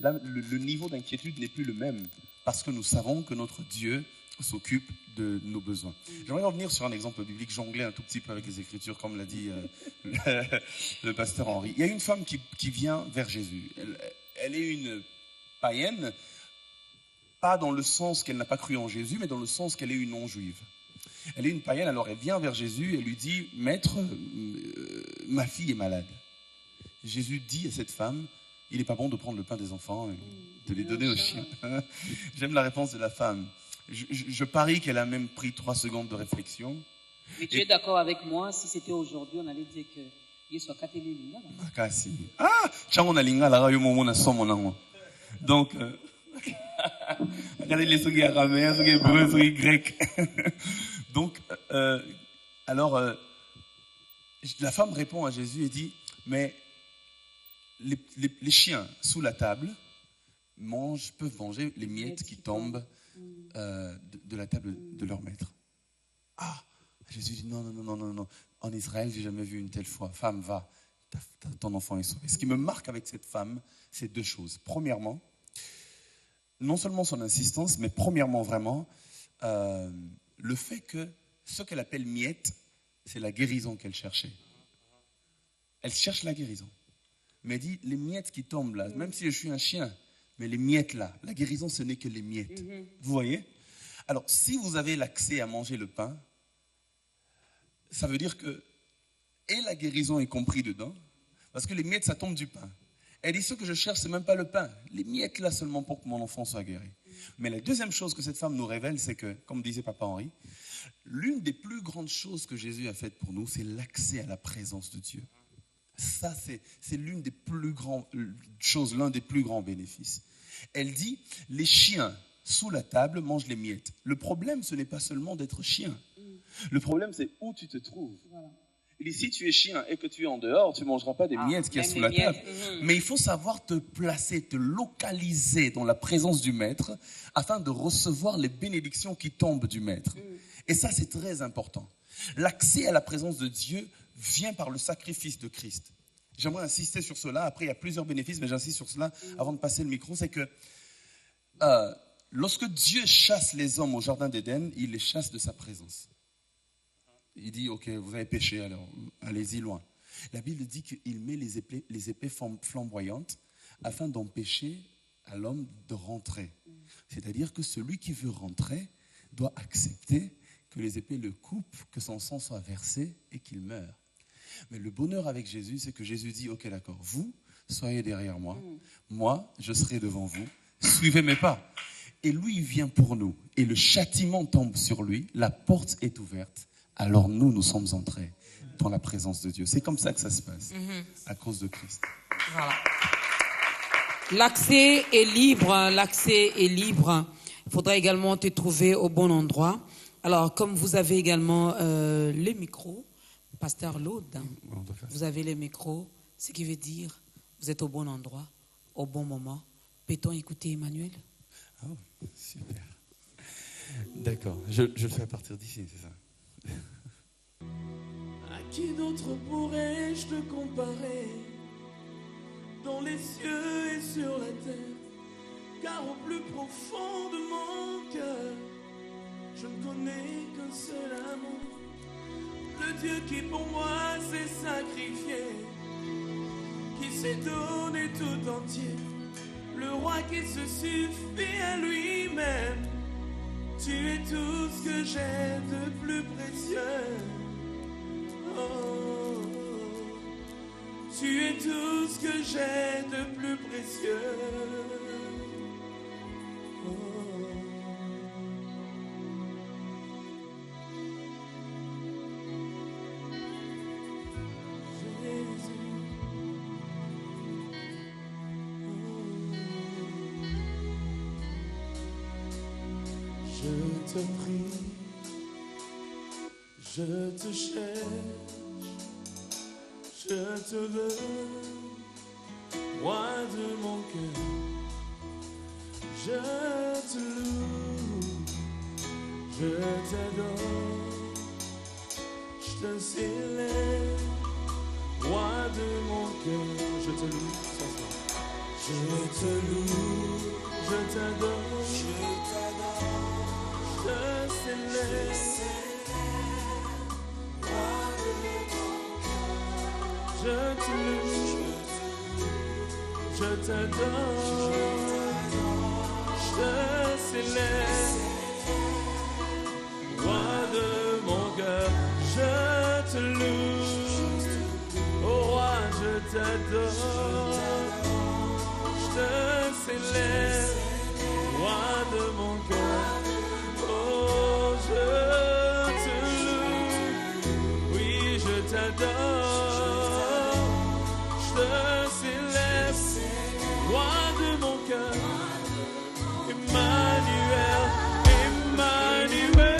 Là, le niveau d'inquiétude n'est plus le même, parce que nous savons que notre Dieu s'occupe de nos besoins. J'aimerais revenir sur un exemple biblique, jongler un tout petit peu avec les Écritures, comme l'a dit le pasteur Henri. Il y a une femme qui vient vers Jésus. Elle est une païenne, pas dans le sens qu'elle n'a pas cru en Jésus, mais dans le sens qu'elle est une non-juive. Elle est une païenne, alors elle vient vers Jésus et lui dit, « Maître, ma fille est malade. » Jésus dit à cette femme, « Il n'est pas bon de prendre le pain des enfants et de les donner aux chiens. » J'aime la réponse de la femme. Je parie qu'elle a même pris 3 secondes de réflexion. Mais tu es d'accord avec moi, si c'était aujourd'hui, on allait dire que Yesu akateli lingala. Makasi. Ah, chango na lingala rayo momo na somo nango. Donc, regardez les sogi araméens, sogi hébreux, sogi grecs. Donc, alors, la femme répond à Jésus et dit, mais les chiens sous la table peuvent manger les miettes qui tombent de la table de leur maître. Ah, Jésus dit non. En Israël, j'ai jamais vu une telle foi. Femme, va, ton enfant est sauvé. Ce qui me marque avec cette femme, c'est deux choses. Premièrement, non seulement son insistance, mais premièrement vraiment, le fait que ce qu'elle appelle miette, c'est la guérison qu'elle cherchait. Elle cherche la guérison. Mais elle dit, les miettes qui tombent là, même si je suis un chien, mais les miettes là, la guérison, ce n'est que les miettes. Vous voyez? Alors, si vous avez l'accès à manger le pain, ça veut dire que et la guérison est compris dedans, parce que les miettes, ça tombe du pain. Elle dit, ce que je cherche, c'est même pas le pain. Les miettes là seulement pour que mon enfant soit guéri. Mais la deuxième chose que cette femme nous révèle, c'est que, comme disait Papa Henri, l'une des plus grandes choses que Jésus a faites pour nous, c'est l'accès à la présence de Dieu. Ça, c'est l'une des plus grandes choses, l'un des plus grands bénéfices. Elle dit, les chiens sous la table mangent les miettes. Le problème, ce n'est pas seulement d'être chien. Le problème, c'est où tu te trouves. Voilà. Il dit, si tu es chien et que tu es en dehors, tu ne mangeras pas des miettes qu'il y a sous la table. Mais il faut savoir te placer, te localiser dans la présence du maître afin de recevoir les bénédictions qui tombent du maître. Et ça, c'est très important. L'accès à la présence de Dieu vient par le sacrifice de Christ. J'aimerais insister sur cela. Après, il y a plusieurs bénéfices, mais j'insiste sur cela avant de passer le micro. C'est que lorsque Dieu chasse les hommes au jardin d'Éden, il les chasse de sa présence. Il dit, ok, vous avez péché, alors allez-y loin. La Bible dit qu'il met les épées flamboyantes afin d'empêcher à l'homme de rentrer. C'est-à-dire que celui qui veut rentrer doit accepter que les épées le coupent, que son sang soit versé et qu'il meure. Mais le bonheur avec Jésus, c'est que Jésus dit, ok, d'accord, vous, soyez derrière moi, moi, je serai devant vous, suivez mes pas. Et lui, il vient pour nous. Et le châtiment tombe sur lui, la porte est ouverte. Alors nous sommes entrés dans la présence de Dieu. C'est comme ça que ça se passe, à cause de Christ. Voilà. L'accès est libre, l'accès est libre. Il faudra également te trouver au bon endroit. Alors, comme vous avez également les micros, Pasteur Laude, vous avez les micros, ce qui veut dire vous êtes au bon endroit, au bon moment. Peut-on écouter Emmanuel? Oh, super. D'accord, je le fais à partir d'ici, c'est ça. À qui d'autre pourrais-je te comparer dans les cieux et sur la terre? Car au plus profond de mon cœur, je ne connais qu'un seul amour. Le Dieu qui pour moi s'est sacrifié, qui s'est donné tout entier, le roi qui se suffit à lui-même. Tu es tout ce que j'ai de plus précieux. Oh, tu es tout ce que j'ai de plus précieux. Je te prie, je te cherche, je te veux, moi de mon cœur, je te loue, je t'adore, je te célèbre, moi de mon cœur, je te loue, je te loue, je t'adore, je célèbre, je te loue, je t'adore, je célèbre, roi de mon cœur, je te loue, oh roi, je t'adore, je te célèbre, roi de mon cœur. Oh, je te loue, je te célèbre, roi de mon cœur. Emmanuel, Emmanuel.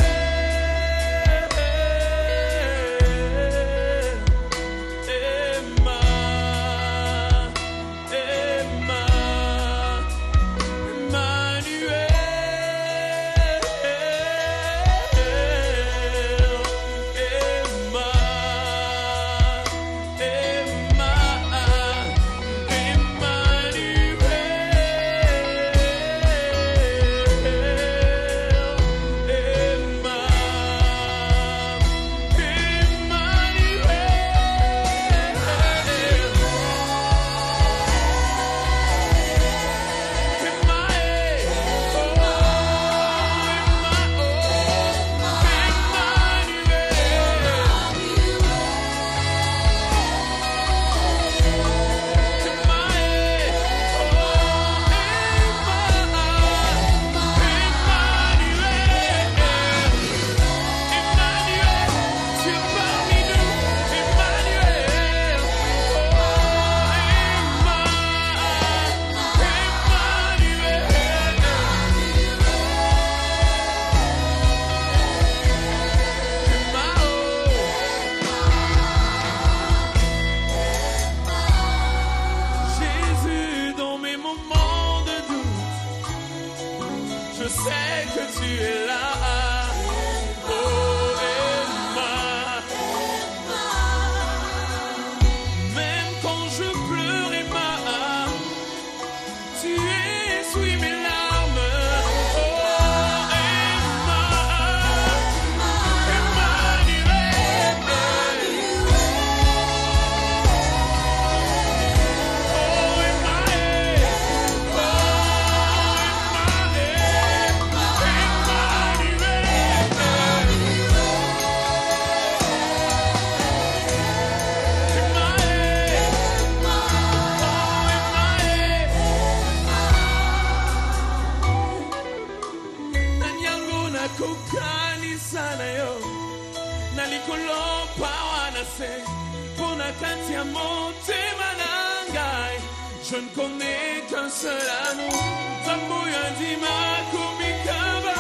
Je ne connais qu'un seul amour. Zamboya dima kumikaba,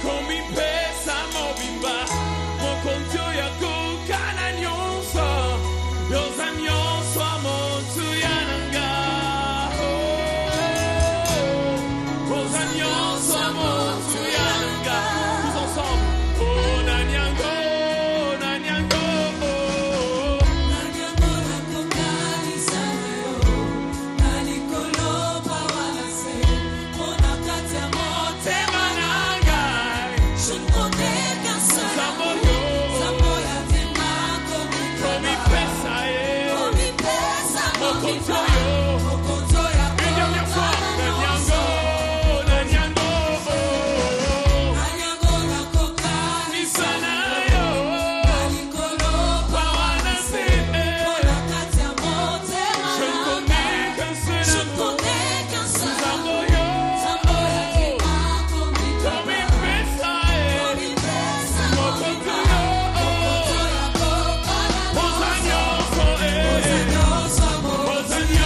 komi pesa mobimba. Mokonto yako kana nyonso, yoza nyonso amontu yananga. Yoza nyonso amontu yananga. Tous ensemble, oh nanyango, nanyango. Rosanio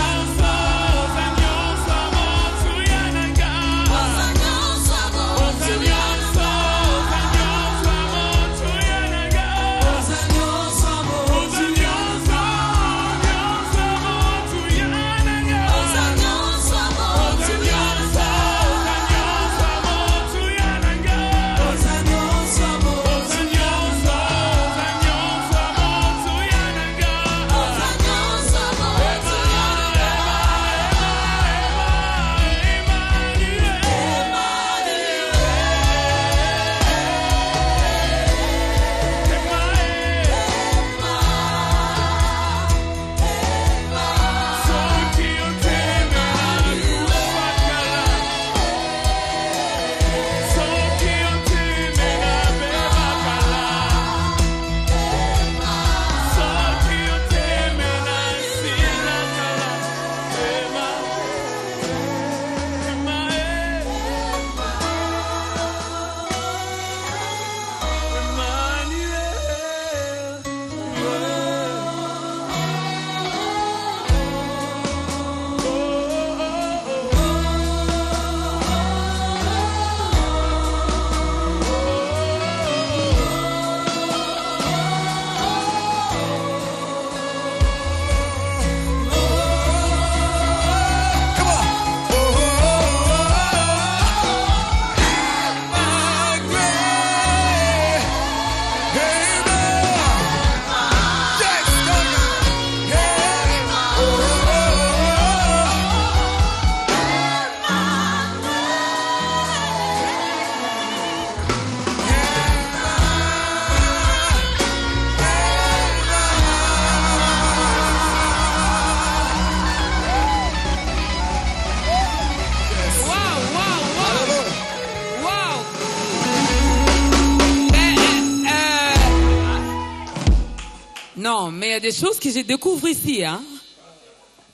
Non, mais il y a des choses que j'ai découvert ici. Hein.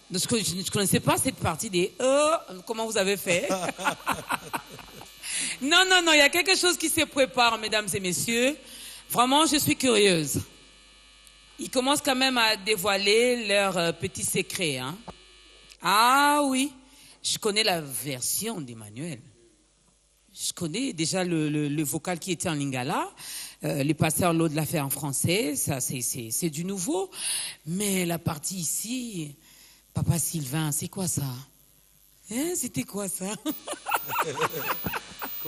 Je ne connaissais pas cette partie des comment vous avez fait? Non, il y a quelque chose qui se prépare, mesdames et messieurs. Vraiment, je suis curieuse. Ils commencent quand même à dévoiler leurs petits secrets. Hein. Ah oui, je connais la version d'Emmanuel. Je connais déjà le vocal qui était en lingala. Le pasteur Lode l'a fait en français. Ça, c'est du nouveau. Mais la partie ici, Papa Sylvain, c'est quoi ça? Hein, c'était quoi ça?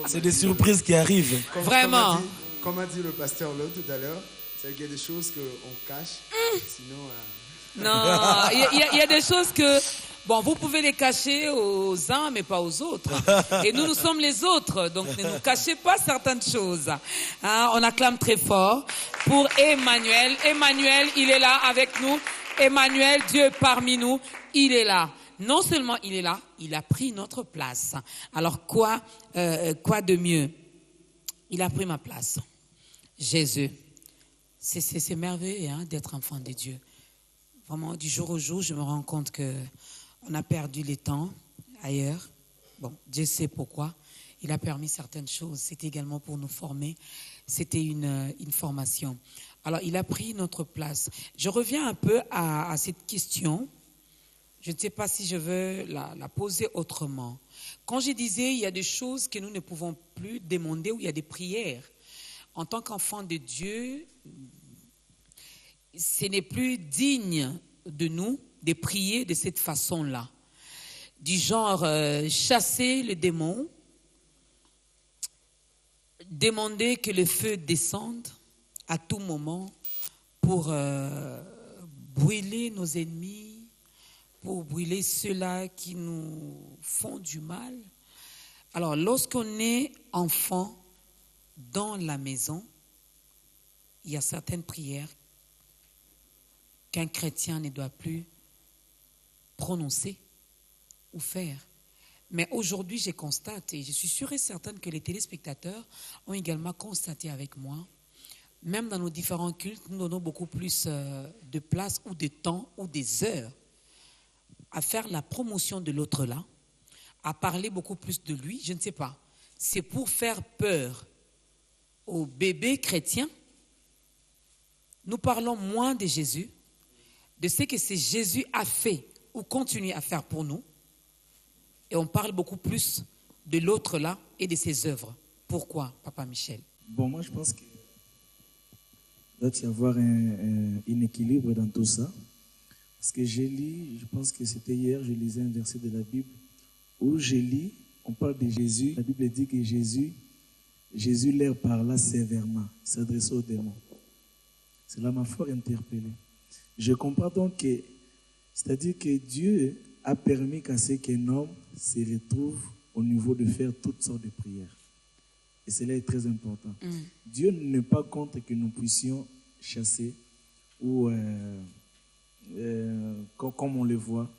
C'est des surprises qui arrivent. Vraiment. Comme a dit le pasteur Lode tout à l'heure, c'est qu'il y a des choses qu'on cache. Sinon. Non, il y a des choses que. Bon, vous pouvez les cacher aux uns, mais pas aux autres. Et nous sommes les autres, donc ne nous cachez pas certaines choses. Hein, on acclame très fort pour Emmanuel. Emmanuel, il est là avec nous. Emmanuel, Dieu est parmi nous, il est là. Non seulement il est là, il a pris notre place. Alors quoi de mieux? Il a pris ma place. Jésus. C'est merveilleux hein, d'être enfant de Dieu. Vraiment, du jour au jour, je me rends compte que on a perdu les temps ailleurs. Bon, Dieu sait pourquoi. Il a permis certaines choses. C'était également pour nous former. C'était une formation. Alors, il a pris notre place. Je reviens un peu à cette question. Je ne sais pas si je veux la poser autrement. Quand je disais, il y a des choses que nous ne pouvons plus demander, ou il y a des prières. En tant qu'enfant de Dieu, ce n'est plus digne de nous de prier de cette façon-là. Du genre, chasser le démon, demander que le feu descende à tout moment pour brûler nos ennemis, pour brûler ceux-là qui nous font du mal. Alors, lorsqu'on est enfant dans la maison, il y a certaines prières qu'un chrétien ne doit plus prononcer ou faire. Mais aujourd'hui, je constate, et je suis sûre et certaine que les téléspectateurs ont également constaté avec moi, même dans nos différents cultes, nous donnons beaucoup plus de place ou de temps ou des heures à faire la promotion de l'autre là, à parler beaucoup plus de lui, je ne sais pas. C'est pour faire peur aux bébés chrétiens. Nous parlons moins de Jésus, de ce que Jésus a fait ou continue à faire pour nous. Et on parle beaucoup plus de l'autre là et de ses œuvres. Pourquoi, Papa Michel? Bon, moi je pense qu'il doit y avoir un équilibre dans tout ça. Parce que j'ai lu, je pense que c'était hier, je lisais un verset de la Bible où j'ai lu, on parle de Jésus. La Bible dit que Jésus leur parla sévèrement, s'adressait aux démons. Cela m'a fort interpellé. Je comprends donc que, c'est-à-dire que Dieu a permis qu'à ce qu'un homme se retrouve au niveau de faire toutes sortes de prières. Et cela est très important. Dieu n'est pas contre que nous puissions chasser ou comme on le voit.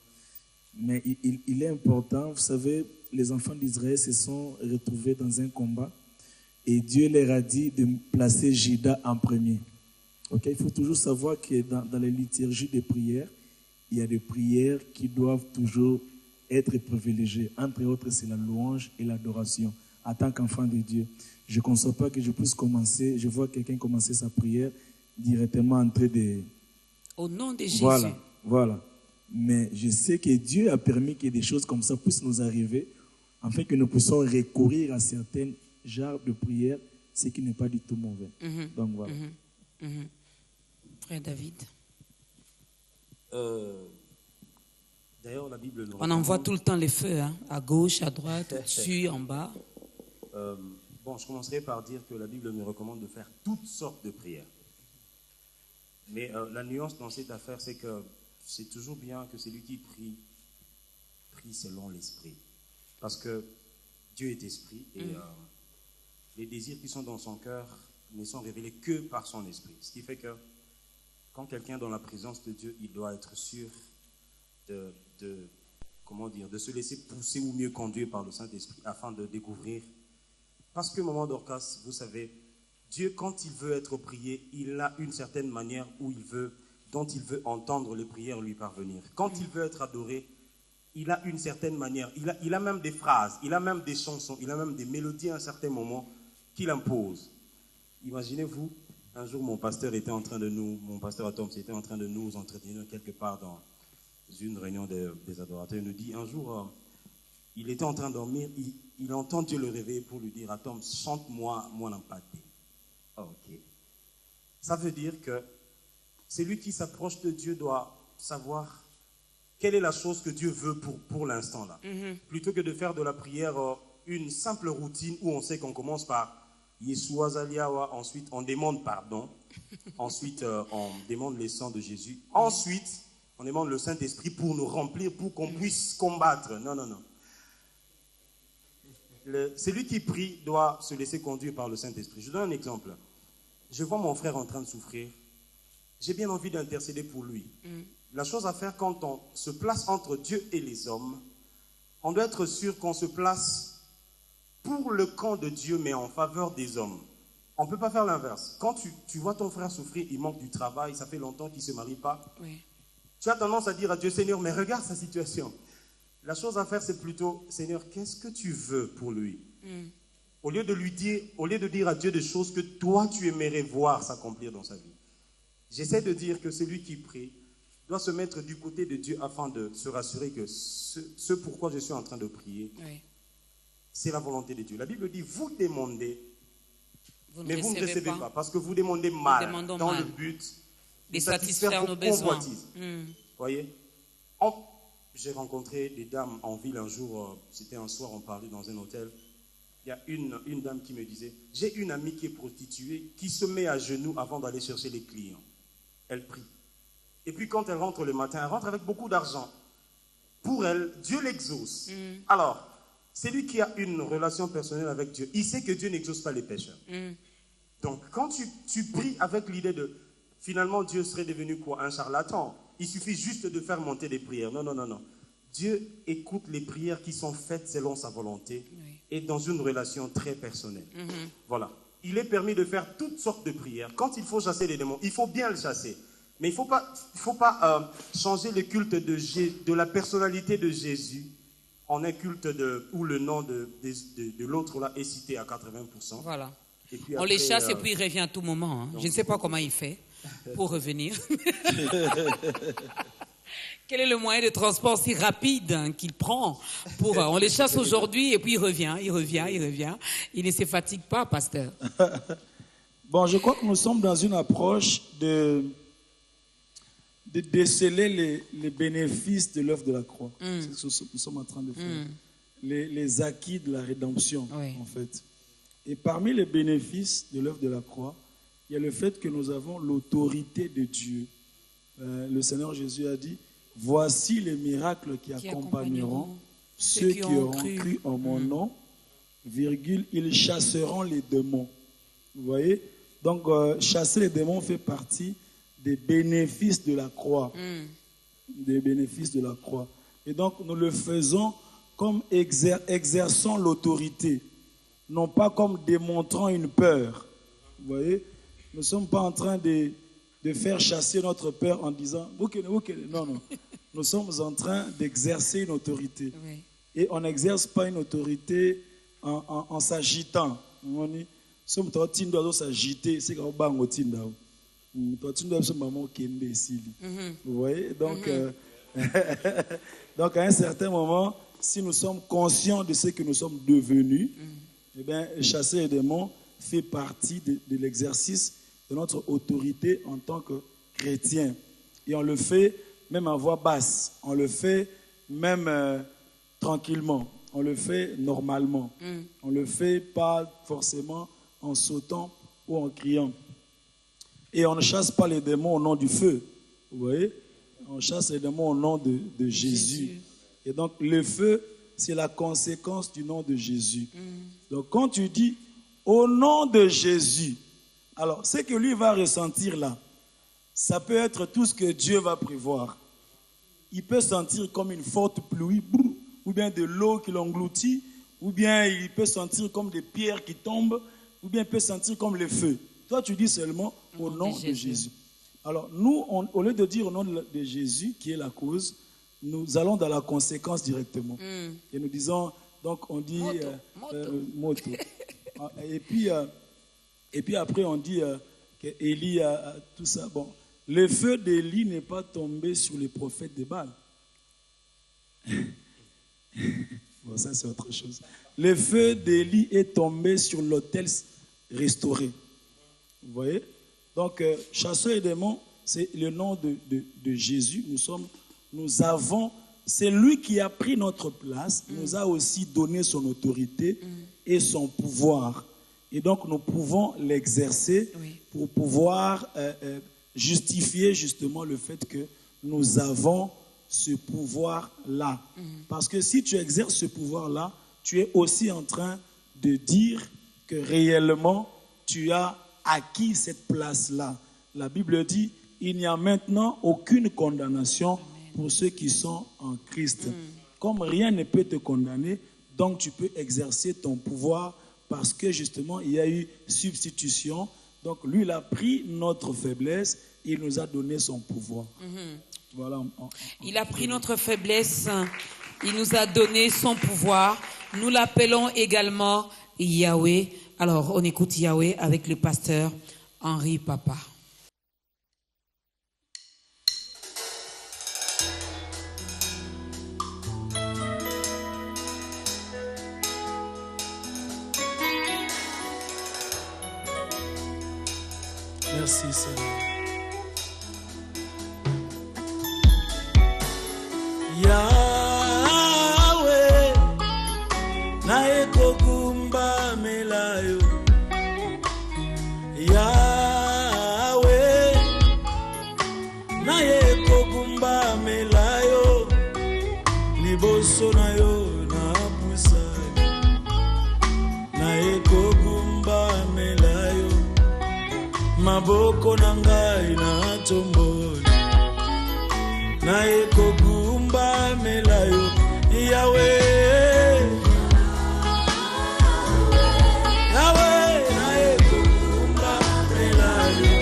Mais il est important, vous savez, les enfants d'Israël se sont retrouvés dans un combat et Dieu leur a dit de placer Juda en premier. Okay? Il faut toujours savoir que dans les liturgies de prière, il y a des prières qui doivent toujours être privilégiées. Entre autres, c'est la louange et l'adoration. En tant qu'enfant de Dieu, je ne conçois pas que je puisse commencer, je vois quelqu'un commencer sa prière directement en train de... Au nom de Jésus. Voilà. Mais je sais que Dieu a permis que des choses comme ça puissent nous arriver, afin que nous puissions recourir à certains genres de prières, ce qui n'est pas du tout mauvais. Donc voilà. Frère David. D'ailleurs, la Bible nous On envoie tout le temps les feux, hein, à gauche, à droite, au-dessus, en bas. Je commencerai par dire que la Bible nous recommande de faire toutes sortes de prières. Mais la nuance dans cette affaire, c'est que c'est toujours bien que celui qui prie selon l'esprit. Parce que Dieu est esprit et les désirs qui sont dans son cœur ne sont révélés que par son esprit. Ce qui fait que quand quelqu'un est dans la présence de Dieu, il doit être sûr de se laisser pousser ou mieux conduire par le Saint-Esprit afin de découvrir. Parce que, maman Dorcas, vous savez, Dieu, quand il veut être prié, il a une certaine manière où il veut dont il veut entendre les prières lui parvenir. Quand il veut être adoré, il a une certaine manière, il a même des phrases, il a même des chansons, il a même des mélodies à un certain moment qu'il impose. Imaginez-vous, un jour mon pasteur Atom était en train de nous entretenir quelque part dans une réunion des adorateurs. Il nous dit, un jour, il était en train de dormir, il entend Dieu le réveiller pour lui dire, Atom, chante-moi mon empathie. Ok. Ça veut dire que celui qui s'approche de Dieu doit savoir quelle est la chose que Dieu veut pour l'instant là. Plutôt que de faire de la prière une simple routine où on sait qu'on commence par Yeshua Zaliawa, ensuite on demande pardon, ensuite on demande le sang de Jésus, ensuite on demande le Saint-Esprit pour nous remplir, pour qu'on puisse combattre. Non. Celui qui prie doit se laisser conduire par le Saint-Esprit. Je donne un exemple. Je vois mon frère en train de souffrir. J'ai bien envie d'intercéder pour lui. La chose à faire quand on se place entre Dieu et les hommes, on doit être sûr qu'on se place pour le camp de Dieu, mais en faveur des hommes. On ne peut pas faire l'inverse. Quand tu vois ton frère souffrir, il manque du travail, ça fait longtemps qu'il ne se marie pas. Oui. Tu as tendance à dire à Dieu, Seigneur, mais regarde sa situation. La chose à faire, c'est plutôt, Seigneur, qu'est-ce que tu veux pour lui? Au lieu de dire à Dieu des choses que toi, tu aimerais voir s'accomplir dans sa vie. J'essaie de dire que celui qui prie doit se mettre du côté de Dieu afin de se rassurer que ce pourquoi je suis en train de prier, c'est la volonté de Dieu. La Bible dit, vous demandez, mais vous ne recevez pas, parce que vous demandez mal, dans le but de satisfaire nos besoins. Voyez? J'ai rencontré des dames en ville un jour, c'était un soir, on parlait dans un hôtel. Il y a une dame qui me disait, j'ai une amie qui est prostituée, qui se met à genoux avant d'aller chercher les clients. Elle prie. Et puis quand elle rentre le matin, elle rentre avec beaucoup d'argent. Pour elle, Dieu l'exauce. Alors, celui qui a une relation personnelle avec Dieu, il sait que Dieu n'exauce pas les pécheurs. Donc, quand tu pries avec l'idée de, finalement, Dieu serait devenu quoi? Un charlatan. Il suffit juste de faire monter des prières. Non. Dieu écoute les prières qui sont faites selon sa volonté et dans une relation très personnelle. Voilà. Il est permis de faire toutes sortes de prières. Quand il faut chasser les démons, il faut bien le chasser. Mais il ne faut pas changer le culte de la personnalité de Jésus en un culte où le nom de l'autre là est cité à 80%. Voilà. Et puis on après, les chasse et puis il revient à tout moment. Je ne sais pas comment il fait pour revenir. Quel est le moyen de transport si rapide qu'il prend on les chasse aujourd'hui et puis il revient. Il ne se fatigue pas, pasteur. Bon, je crois que nous sommes dans une approche de déceler les bénéfices de l'œuvre de la croix. C'est ce que nous sommes en train de faire. Les acquis de la rédemption, en fait. Et parmi les bénéfices de l'œuvre de la croix, il y a le fait que nous avons l'autorité de Dieu. Le Seigneur Jésus a dit, voici les miracles qui accompagneront ceux qui auront cru en mon nom, virgule, ils chasseront les démons. Vous voyez? Donc, chasser les démons fait partie des bénéfices de la croix. Des bénéfices de la croix. Et donc, nous le faisons comme exerçant l'autorité, non pas comme démontrant une peur. Vous voyez? Nous ne sommes pas en train de faire chasser notre peur en disant non. Nous sommes en train d'exercer une autorité. Et on n'exerce pas une autorité en s'agitant. Vous voyez? Donc, donc à un certain moment, si nous sommes conscients de ce que nous sommes devenus, eh bien, chasser les démons fait partie de l'exercice de notre autorité en tant que chrétien. Et on le fait même à voix basse, on le fait même tranquillement, on le fait normalement. On ne le fait pas forcément en sautant ou en criant. Et on ne chasse pas les démons au nom du feu, vous voyez? On chasse les démons au nom de Jésus. Et donc le feu, c'est la conséquence du nom de Jésus. Donc quand tu dis au nom de Jésus, alors ce que lui va ressentir là, ça peut être tout ce que Dieu va prévoir. Il peut sentir comme une forte pluie, ou bien de l'eau qui l'engloutit, ou bien il peut sentir comme des pierres qui tombent, ou bien il peut sentir comme le feu. Toi tu dis seulement au nom de Jésus. Alors nous, au lieu de dire au nom de Jésus, qui est la cause, nous allons dans la conséquence directement. Et nous disons, donc on dit moto. Et puis après on dit qu'Élie a tout ça. Bon, le feu d'Élie n'est pas tombé sur les prophètes de Baal. Bon, ça c'est autre chose. Le feu d'Élie est tombé sur l'autel restauré. Vous voyez? Donc, chasseurs et démons, c'est le nom de Jésus. Nous avons, c'est lui qui a pris notre place, nous a aussi donné son autorité et son pouvoir. Et donc, nous pouvons l'exercer pour pouvoir justifier justement le fait que nous avons ce pouvoir-là. Parce que si tu exerces ce pouvoir-là, tu es aussi en train de dire que réellement, tu as acquis cette place-là. La Bible dit, il n'y a maintenant aucune condamnation pour ceux qui sont en Christ. Comme rien ne peut te condamner, donc tu peux exercer ton pouvoir parce que justement, il y a eu substitution. Donc lui, il a pris notre faiblesse et il nous a donné son pouvoir. Voilà. Il a pris notre faiblesse, il nous a donné son pouvoir. Nous l'appelons également Yahweh. Alors, on écoute Yahweh avec le pasteur Henri Papa. Merci Seigneur. Yahweh, nae kokumba melayo. Yahweh, nae kokumba melayo. Liboso na yo na pusani. Nae kokumba melayo. Maboko na ngai na tomboli. Nae kokumba melayo. Yahweh, Yahweh, nae kokumba melayo.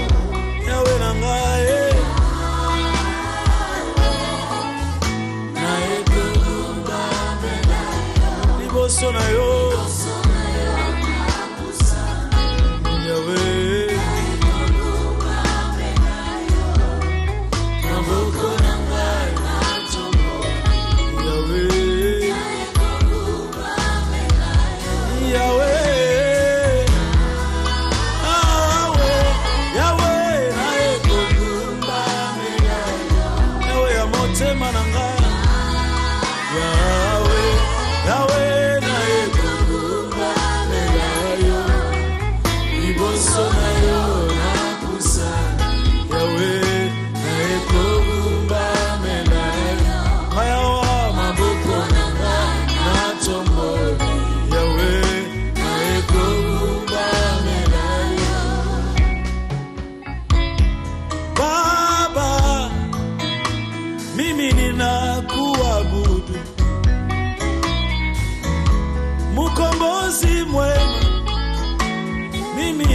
Yahweh na ngai, nae kokumba melayo. Liboso na yo, Yahweh.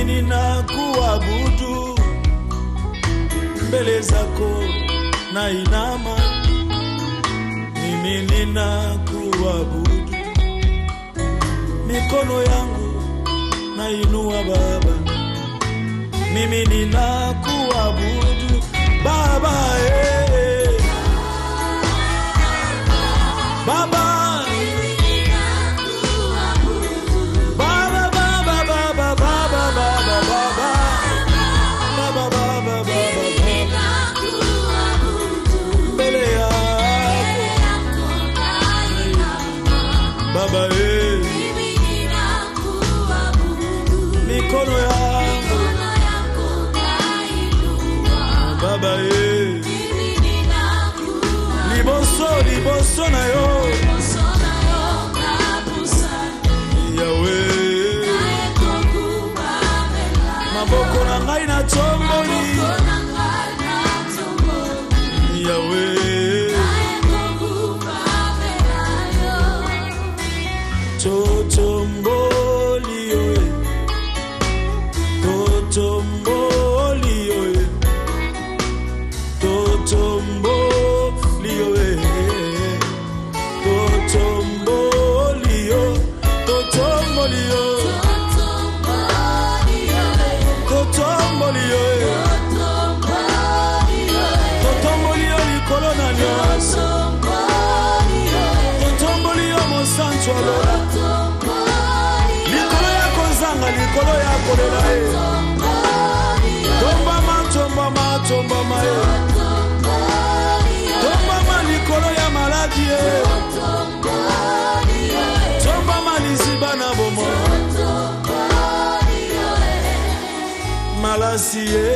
Ninakuabudu mbele zako na inama, mimi ninakuabudu, mikono yangu na inua Baba, mimi ninakuabudu Baba, Baba. Mikono yangu Baba, liboso na yo Yahweh, maboko na ngai na tomboli Yahweh, totomboli solola likolo ya kozanga likolo ya kolela ye tombama tombama tombama ye tombama likolo ya maladi ye tombama liziba na bomo malasi ye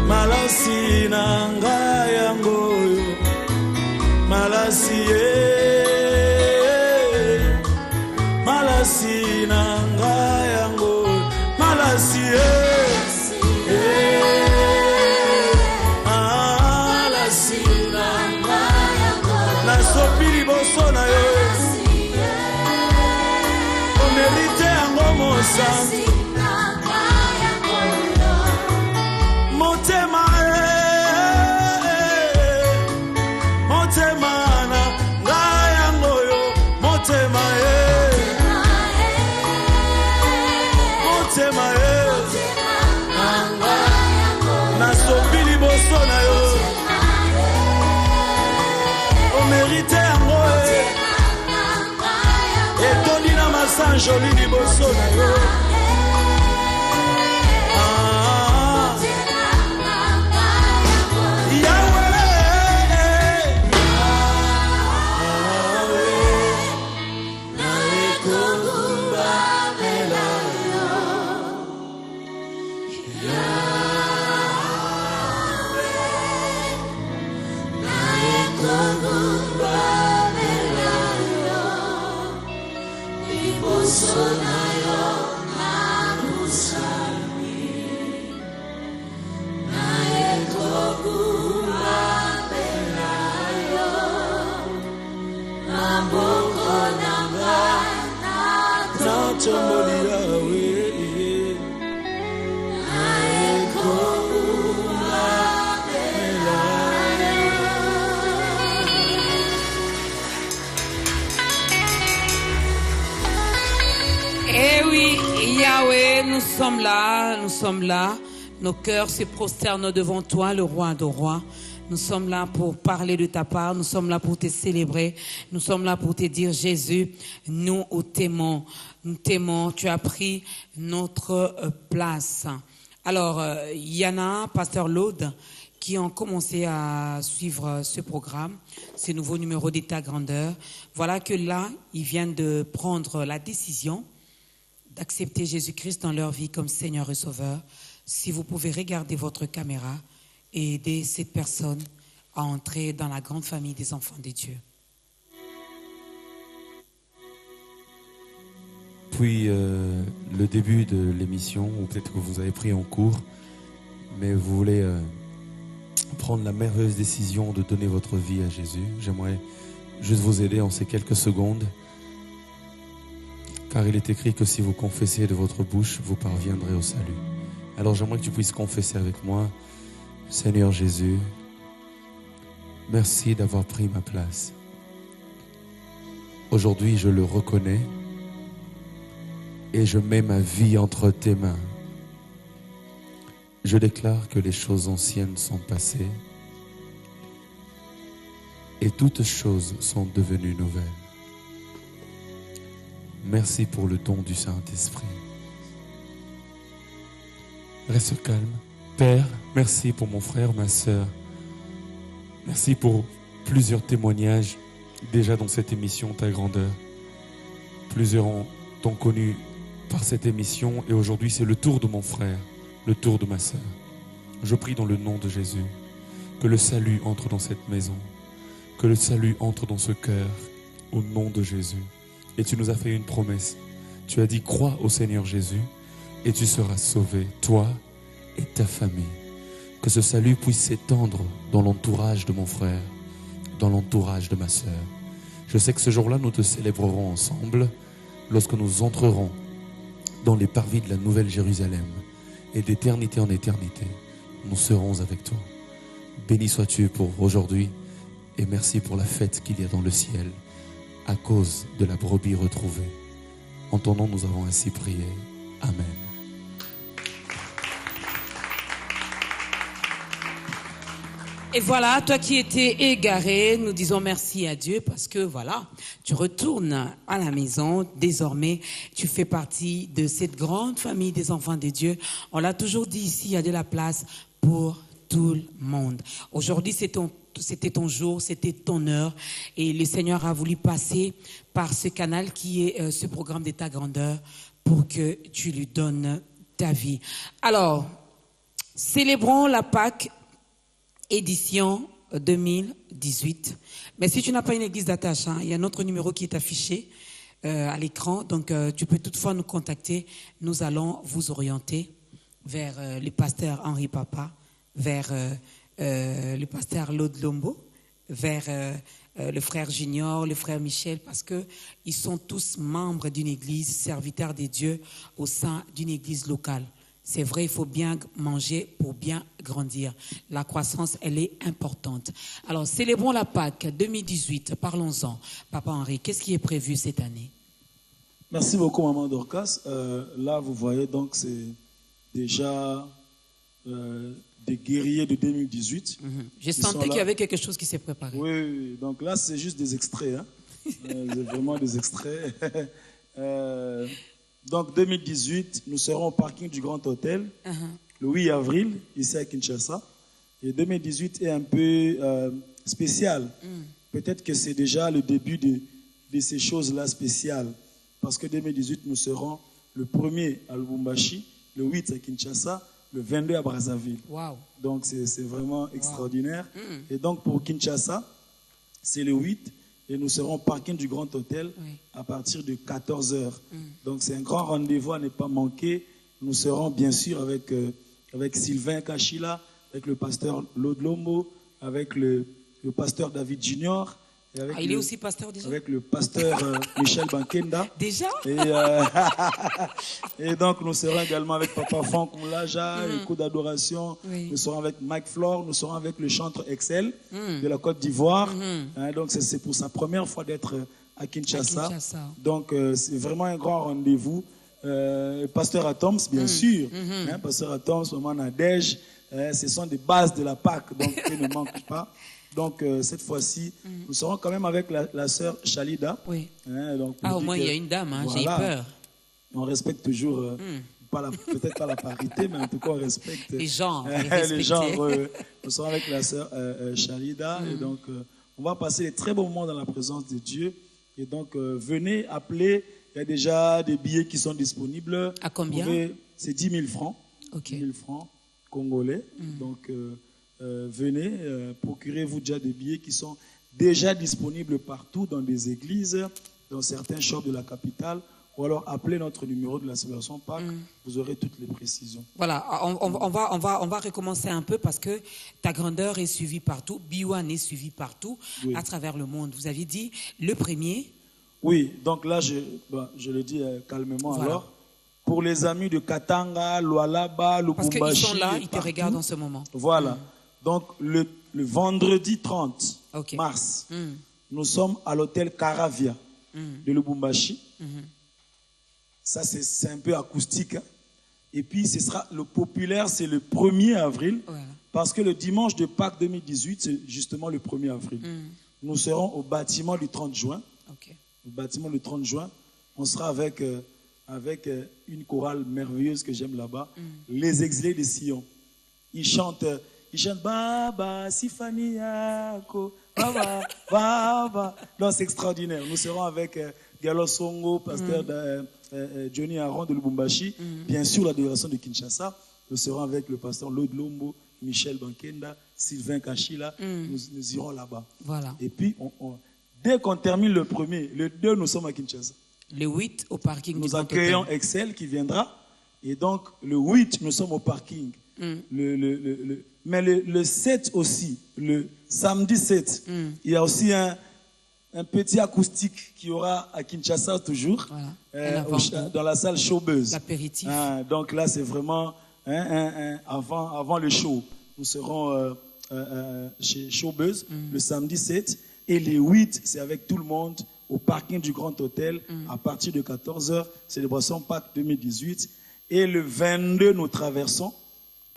malasi na ngai yango yo malasi ye malasi na ngai yango malasi ye malasi na ngai yango nasopi liboso na yo omerite yango mosantu motema motema na ngai yango yo motema motema nasopi liboso na yo omerite yango etondi na masanjoli liboso na yo Eh oui, Yahweh, nous sommes là. Nos cœurs se prosternent devant toi, le roi de rois. Nous sommes là pour parler de ta part. Nous sommes là pour te célébrer. Nous sommes là pour te dire, Jésus, nous t'aimons. Nous t'aimons. Tu as pris notre place. Alors, il y en a, Pasteur Laude, qui ont commencé à suivre ce programme, ce nouveau numéro d'État Grandeur. Voilà que là, ils viennent de prendre la décision d'accepter Jésus-Christ dans leur vie comme Seigneur et Sauveur. Si vous pouvez regarder votre caméra et aider cette personne à entrer dans la grande famille des enfants de Dieu. Puis le début de l'émission, ou peut-être que vous avez pris en cours, mais vous voulez prendre la merveilleuse décision de donner votre vie à Jésus. J'aimerais juste vous aider en ces quelques secondes, car il est écrit que si vous confessez de votre bouche, vous parviendrez au salut. Alors j'aimerais que tu puisses confesser avec moi, Seigneur Jésus, merci d'avoir pris ma place. Aujourd'hui, je le reconnais et je mets ma vie entre tes mains. Je déclare que les choses anciennes sont passées et toutes choses sont devenues nouvelles. Merci pour le don du Saint-Esprit. Reste calme. Père, merci pour mon frère, ma sœur. Merci pour plusieurs témoignages déjà dans cette émission, ta grandeur. Plusieurs t'ont connu par cette émission et aujourd'hui c'est le tour de mon frère, le tour de ma sœur. Je prie dans le nom de Jésus que le salut entre dans cette maison, que le salut entre dans ce cœur au nom de Jésus. Et tu nous as fait une promesse. Tu as dit, crois au Seigneur Jésus et tu seras sauvé, toi et ta famille. Que ce salut puisse s'étendre dans l'entourage de mon frère, dans l'entourage de ma sœur. Je sais que ce jour-là, nous te célébrerons ensemble lorsque nous entrerons dans les parvis de la Nouvelle Jérusalem. Et d'éternité en éternité, nous serons avec toi. Béni sois-tu pour aujourd'hui et merci pour la fête qu'il y a dans le ciel à cause de la brebis retrouvée. En ton nom, nous avons ainsi prié. Amen. Et voilà, toi qui étais égaré, nous disons merci à Dieu parce que voilà, tu retournes à la maison. Désormais, tu fais partie de cette grande famille des enfants de Dieu. On l'a toujours dit ici, il y a de la place pour tout le monde. Aujourd'hui, c'était ton jour, c'était ton heure. Et le Seigneur a voulu passer par ce canal qui est ce programme de ta grandeur pour que tu lui donnes ta vie. Alors, célébrons la Pâque édition 2018. Mais si tu n'as pas une église d'attache, il y a un autre numéro qui est affiché à l'écran. Donc, tu peux toutefois nous contacter. Nous allons vous orienter vers le pasteur Henri Papa, vers le pasteur Lod Lombo, vers le frère Junior, le frère Michel, parce qu'ils sont tous membres d'une église, serviteurs des dieux au sein d'une église locale. C'est vrai, il faut bien manger pour bien grandir. La croissance, elle est importante. Alors, célébrons la Pâque 2018. Parlons-en. Papa Henri, qu'est-ce qui est prévu cette année? Merci beaucoup, Maman Dorcas. Là, vous voyez, donc, c'est déjà des guerriers de 2018. J'ai senti qu'il y avait quelque chose qui s'est préparé. Oui, donc là, c'est juste des extraits. Hein. C'est vraiment des extraits. Donc, 2018, nous serons au parking du Grand Hôtel, le 8 avril, ici à Kinshasa. Et 2018 est un peu spécial. Peut-être que c'est déjà le début de ces choses-là spéciales. Parce que 2018, nous serons le 1er à Lubumbashi, le 8 à Kinshasa, le 22 à Brazzaville. Wow. Donc, c'est vraiment extraordinaire. Et donc, pour Kinshasa, c'est le 8. Et nous serons au parking du Grand Hôtel à partir de 14h. Donc, c'est un grand rendez-vous à ne pas manquer. Nous serons bien sûr avec Sylvain Kachila, avec le pasteur Lod Lombo, avec le pasteur David Junior. Et avec il est aussi pasteur déjà? Avec le pasteur Michel Bankenda. Déjà? Et donc, nous serons également avec Papa Franck Moulaja, le coup d'adoration. Nous serons avec Mike Flore, nous serons avec le chanteur Excel de la Côte d'Ivoire. Donc, c'est pour sa première fois d'être à Kinshasa. Donc, c'est vraiment un grand rendez-vous. Pasteur Atoms, bien sûr. Pasteur Atoms, Maman Nadège. Ce sont des bases de la Pâque, donc ils ne manquent pas. Donc, cette fois-ci, nous serons quand même avec la sœur Chalida. Oui. Donc, au moins, il y a une dame, hein, voilà. J'ai eu peur. On respecte toujours, peut-être pas la parité, mais en tout cas, on respecte les genres. Les genres. Nous serons avec la sœur Chalida. Et donc, on va passer des très bons moments dans la présence de Dieu. Et donc, venez appeler. Il y a déjà des billets qui sont disponibles. À combien? C'est 10 000 francs. Okay. 10 000 francs congolais. Donc, venez, procurez-vous déjà des billets qui sont déjà disponibles partout dans des églises, dans certains shops de la capitale, ou alors appelez notre numéro de la célébration Pâques, vous aurez toutes les précisions. Voilà, on va recommencer un peu parce que ta grandeur est suivie partout, Biwan est suivi partout, à travers le monde. Vous aviez dit le 1er? Oui, donc là, je le dis calmement alors. Pour les amis de Katanga, Lualaba, Lubumbashi. Parce qu'ils sont là, ils te regardent en ce moment. Voilà. Donc, le vendredi 30 mars, nous sommes à l'hôtel Caravia de Lubumbashi. Ça, c'est un peu acoustique. Hein. Et puis, ce sera le populaire, c'est le 1er avril. Parce que le dimanche de Pâques 2018, c'est justement le 1er avril. Nous serons au bâtiment du 30 juin. Au bâtiment du 30 juin. On sera avec une chorale merveilleuse que j'aime là-bas, les exilés de Sion. Ils chantent Baba, Sifaniako, Baba, Baba. Non, c'est extraordinaire. Nous serons avec Galo Songo, pasteur Johnny Aron de Lubumbashi, bien sûr la délégation de Kinshasa. Nous serons avec le pasteur Lod Lombo, Michel Bankenda, Sylvain Kachila. Nous irons là-bas. Voilà. Et puis, dès qu'on termine le 1er, le 2, nous sommes à Kinshasa. Le 8 au parking du Nous accueillons Excel qui viendra. Et donc, le 8, nous sommes au parking. Mais le 7 aussi, le samedi 7, il y a aussi un petit acoustique qui aura à Kinshasa toujours, dans la salle Showbuzz. L'apéritif. Donc là, c'est vraiment avant le show. Nous serons chez Showbuzz le samedi 7. Et le 8, c'est avec tout le monde au parking du Grand Hôtel à partir de 14h, célébration Pâques 2018. Et le 22, nous traversons.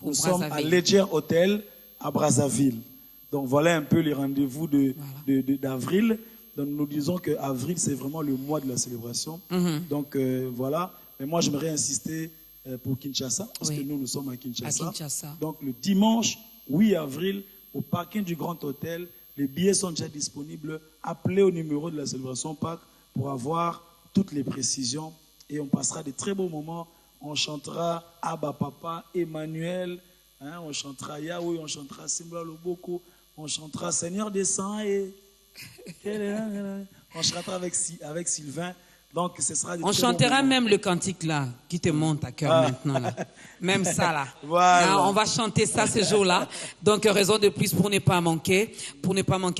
Nous sommes à Ledger Hotel à Brazzaville. Donc voilà un peu les rendez-vous d'avril. Donc nous disons qu'avril, c'est vraiment le mois de la célébration. Donc voilà. Mais moi, j'aimerais insister pour Kinshasa, parce que nous sommes à Kinshasa. Donc le dimanche 8 avril, au parking du Grand Hôtel, les billets sont déjà disponibles. Appelez au numéro de la célébration Pâques pour avoir toutes les précisions. Et on passera de très beaux moments. On chantera Abba Papa, Emmanuel, on chantera Yahweh, on chantera Simba Loboko, on chantera Seigneur descend et on chantera avec Sylvain. Donc, ce sera on chantera même le cantique là, qui te monte à cœur maintenant là. Même ça là. Voilà. On va chanter ça ce jour-là. Donc, raison de plus pour ne pas manquer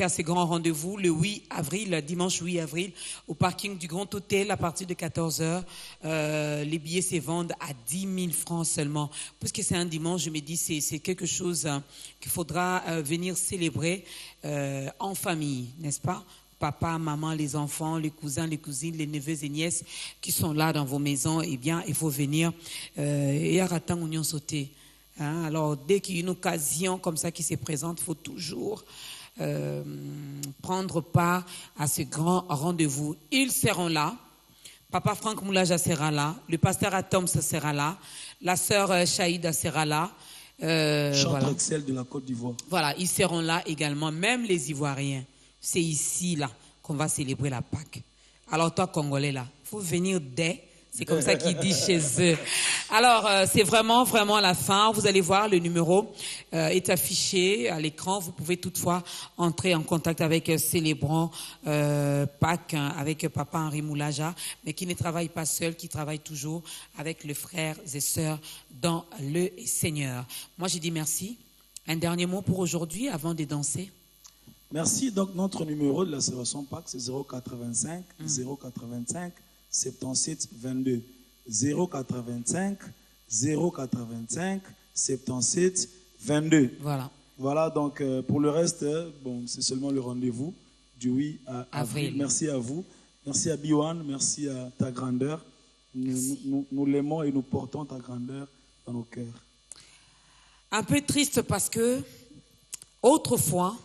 à ces grands rendez-vous, le 8 avril, dimanche 8 avril, au parking du Grand Hôtel à partir de 14h. Les billets se vendent à 10 000 francs seulement. Puisque c'est un dimanche, je me dis c'est quelque chose qu'il faudra venir célébrer en famille, n'est-ce pas? Papa, maman, les enfants, les cousins, les cousines, les neveux et nièces qui sont là dans vos maisons, eh bien, il faut venir. Alors, dès qu'il y a une occasion comme ça qui se présente, il faut toujours prendre part à ce grand rendez-vous. Ils seront là. Papa Franck Moulaja sera là. Le pasteur Atom sera là. La sœur Chaïda sera là. Chantre Excel de la Côte d'Ivoire. Voilà, ils seront là également, même les Ivoiriens. C'est ici, là, qu'on va célébrer la Pâque. Alors, toi, Congolais, là, il faut venir dès. C'est comme ça qu'ils disent chez eux. Alors, c'est vraiment, vraiment la fin. Vous allez voir, le numéro est affiché à l'écran. Vous pouvez toutefois entrer en contact avec Célébrant Pâques, avec Papa Henri Moulaja, mais qui ne travaille pas seul, qui travaille toujours avec les frères et sœurs dans le Seigneur. Moi, j'ai dit merci. Un dernier mot pour aujourd'hui, avant de danser. Merci. Donc, notre numéro de la célébration Pâques, c'est 085 085 77 22. 085 085 77 22. Voilà. Voilà, donc pour le reste, bon, c'est seulement le rendez-vous du 8 avril. Merci à vous. Merci à Biwan. Merci à ta grandeur. Nous l'aimons et nous portons ta grandeur dans nos cœurs. Un peu triste parce que, autrefois,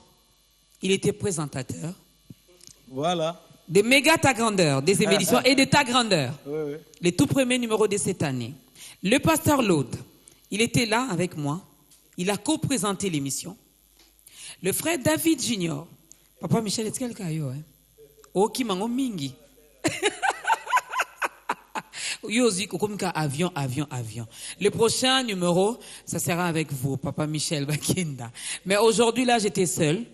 il était présentateur. Voilà. Des méga ta grandeur, des émissions et de ta grandeur. Oui. Les tout premiers numéros de cette année. Le pasteur Laude, il était là avec moi. Il a co-présenté l'émission. Le frère David Junior. Papa Michel, est-ce qu'il y a quelqu'un? Oh, qui m'a mingi. Avion. Le prochain numéro, ça sera avec vous, Papa Michel Bakinda. Mais aujourd'hui, là, j'étais seul.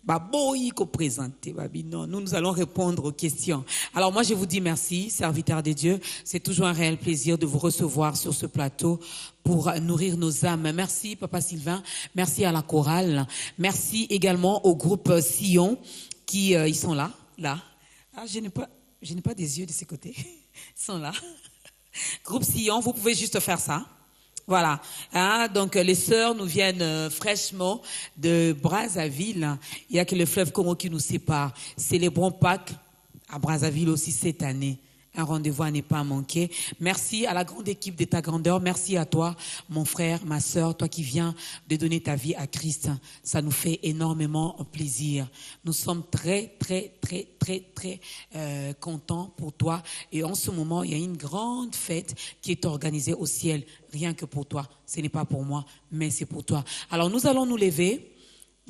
Non, nous allons répondre aux questions. Alors moi, je vous dis merci, serviteurs de Dieu. C'est toujours un réel plaisir de vous recevoir sur ce plateau pour nourrir nos âmes. Merci, Papa Sylvain. Merci à la chorale. Merci également au groupe Sion qui ils sont là. Ah, je n'ai pas des yeux de ces côtés. Ils sont là. Groupe Sion, vous pouvez juste faire ça. Voilà. Donc les sœurs nous viennent fraîchement de Brazzaville. Il n'y a que le fleuve Congo qui nous sépare. Célébrons Pâques à Brazzaville aussi cette année. Un rendez-vous à ne pas manquer. Merci à la grande équipe de ta grandeur. Merci à toi, mon frère, ma sœur, toi qui viens de donner ta vie à Christ. Ça nous fait énormément plaisir. Nous sommes très contents pour toi. Et en ce moment, il y a une grande fête qui est organisée au ciel, rien que pour toi. Ce n'est pas pour moi, mais c'est pour toi. Alors nous allons nous lever.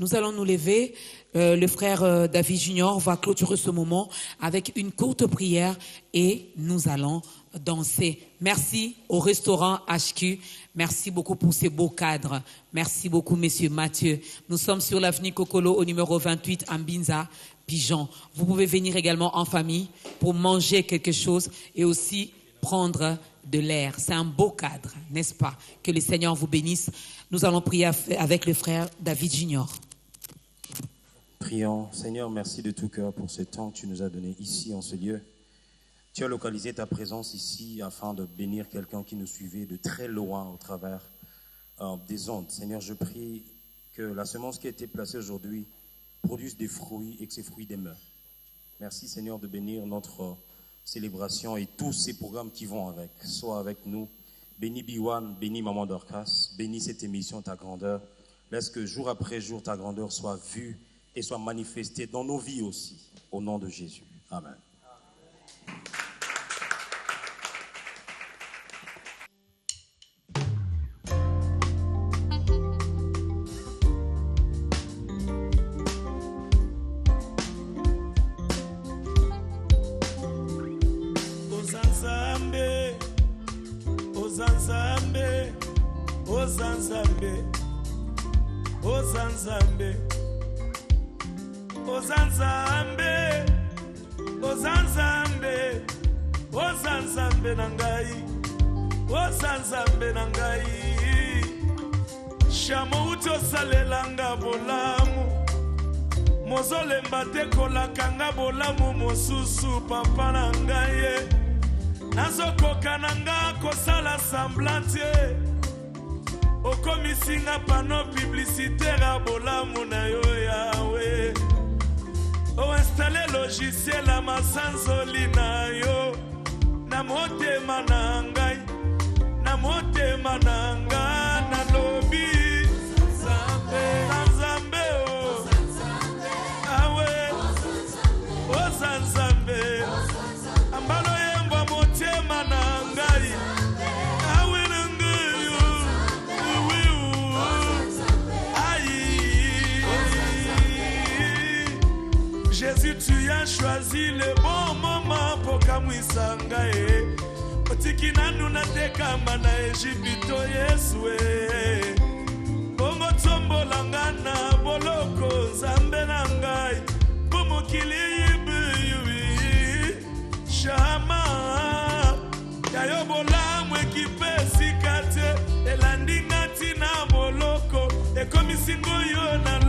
Le frère David Junior va clôturer ce moment avec une courte prière et nous allons danser. Merci au restaurant HQ. Merci beaucoup pour ces beaux cadres. Merci beaucoup, monsieur Mathieu. Nous sommes sur l'avenue Kokolo au numéro 28 à Mbinza, Pigeon. Vous pouvez venir également en famille pour manger quelque chose et aussi prendre de l'air. C'est un beau cadre, n'est-ce pas? Que le Seigneur vous bénisse. Nous allons prier avec le frère David Junior. Prions. Seigneur, merci de tout cœur pour ce temps que tu nous as donné ici en ce lieu. Tu as localisé ta présence ici afin de bénir quelqu'un qui nous suivait de très loin au travers des ondes. Seigneur, je prie que la semence qui a été placée aujourd'hui produise des fruits et que ces fruits demeurent. Merci Seigneur de bénir notre célébration et tous ces programmes qui vont avec. Sois avec nous. Bénis Biwan, bénis Maman Dorcas, bénis cette émission, ta grandeur. Laisse que jour après jour, ta grandeur soit vue et soit manifestée dans nos vies aussi. Au nom de Jésus. Amen. Ozanzambe nangai Shamo uto salelanga bolamu Mozolemba tekolakanga bolamu mosusu papa nangai Nazokoka nanga kosala semblante Okomisinga pano publicitaire bolamu na yo yawe O installe logiciel la masanzoli na yo Na motema na ngai Na motema na nga na lobi Zanzambe o Awe O Zanzambe Ambalo yembwa motema na ngai Awe na ngai Jésus, tu as choisi le bon moment pour kamwisa ngai Otikina nuna tekamba na Ejipito Yesue Bongo tombola ngana boloko Nzambe na ngai Bumukili yibi Shama Yayo bola mwekipe sikate Elandi ngati na boloko Ekomisingo yo na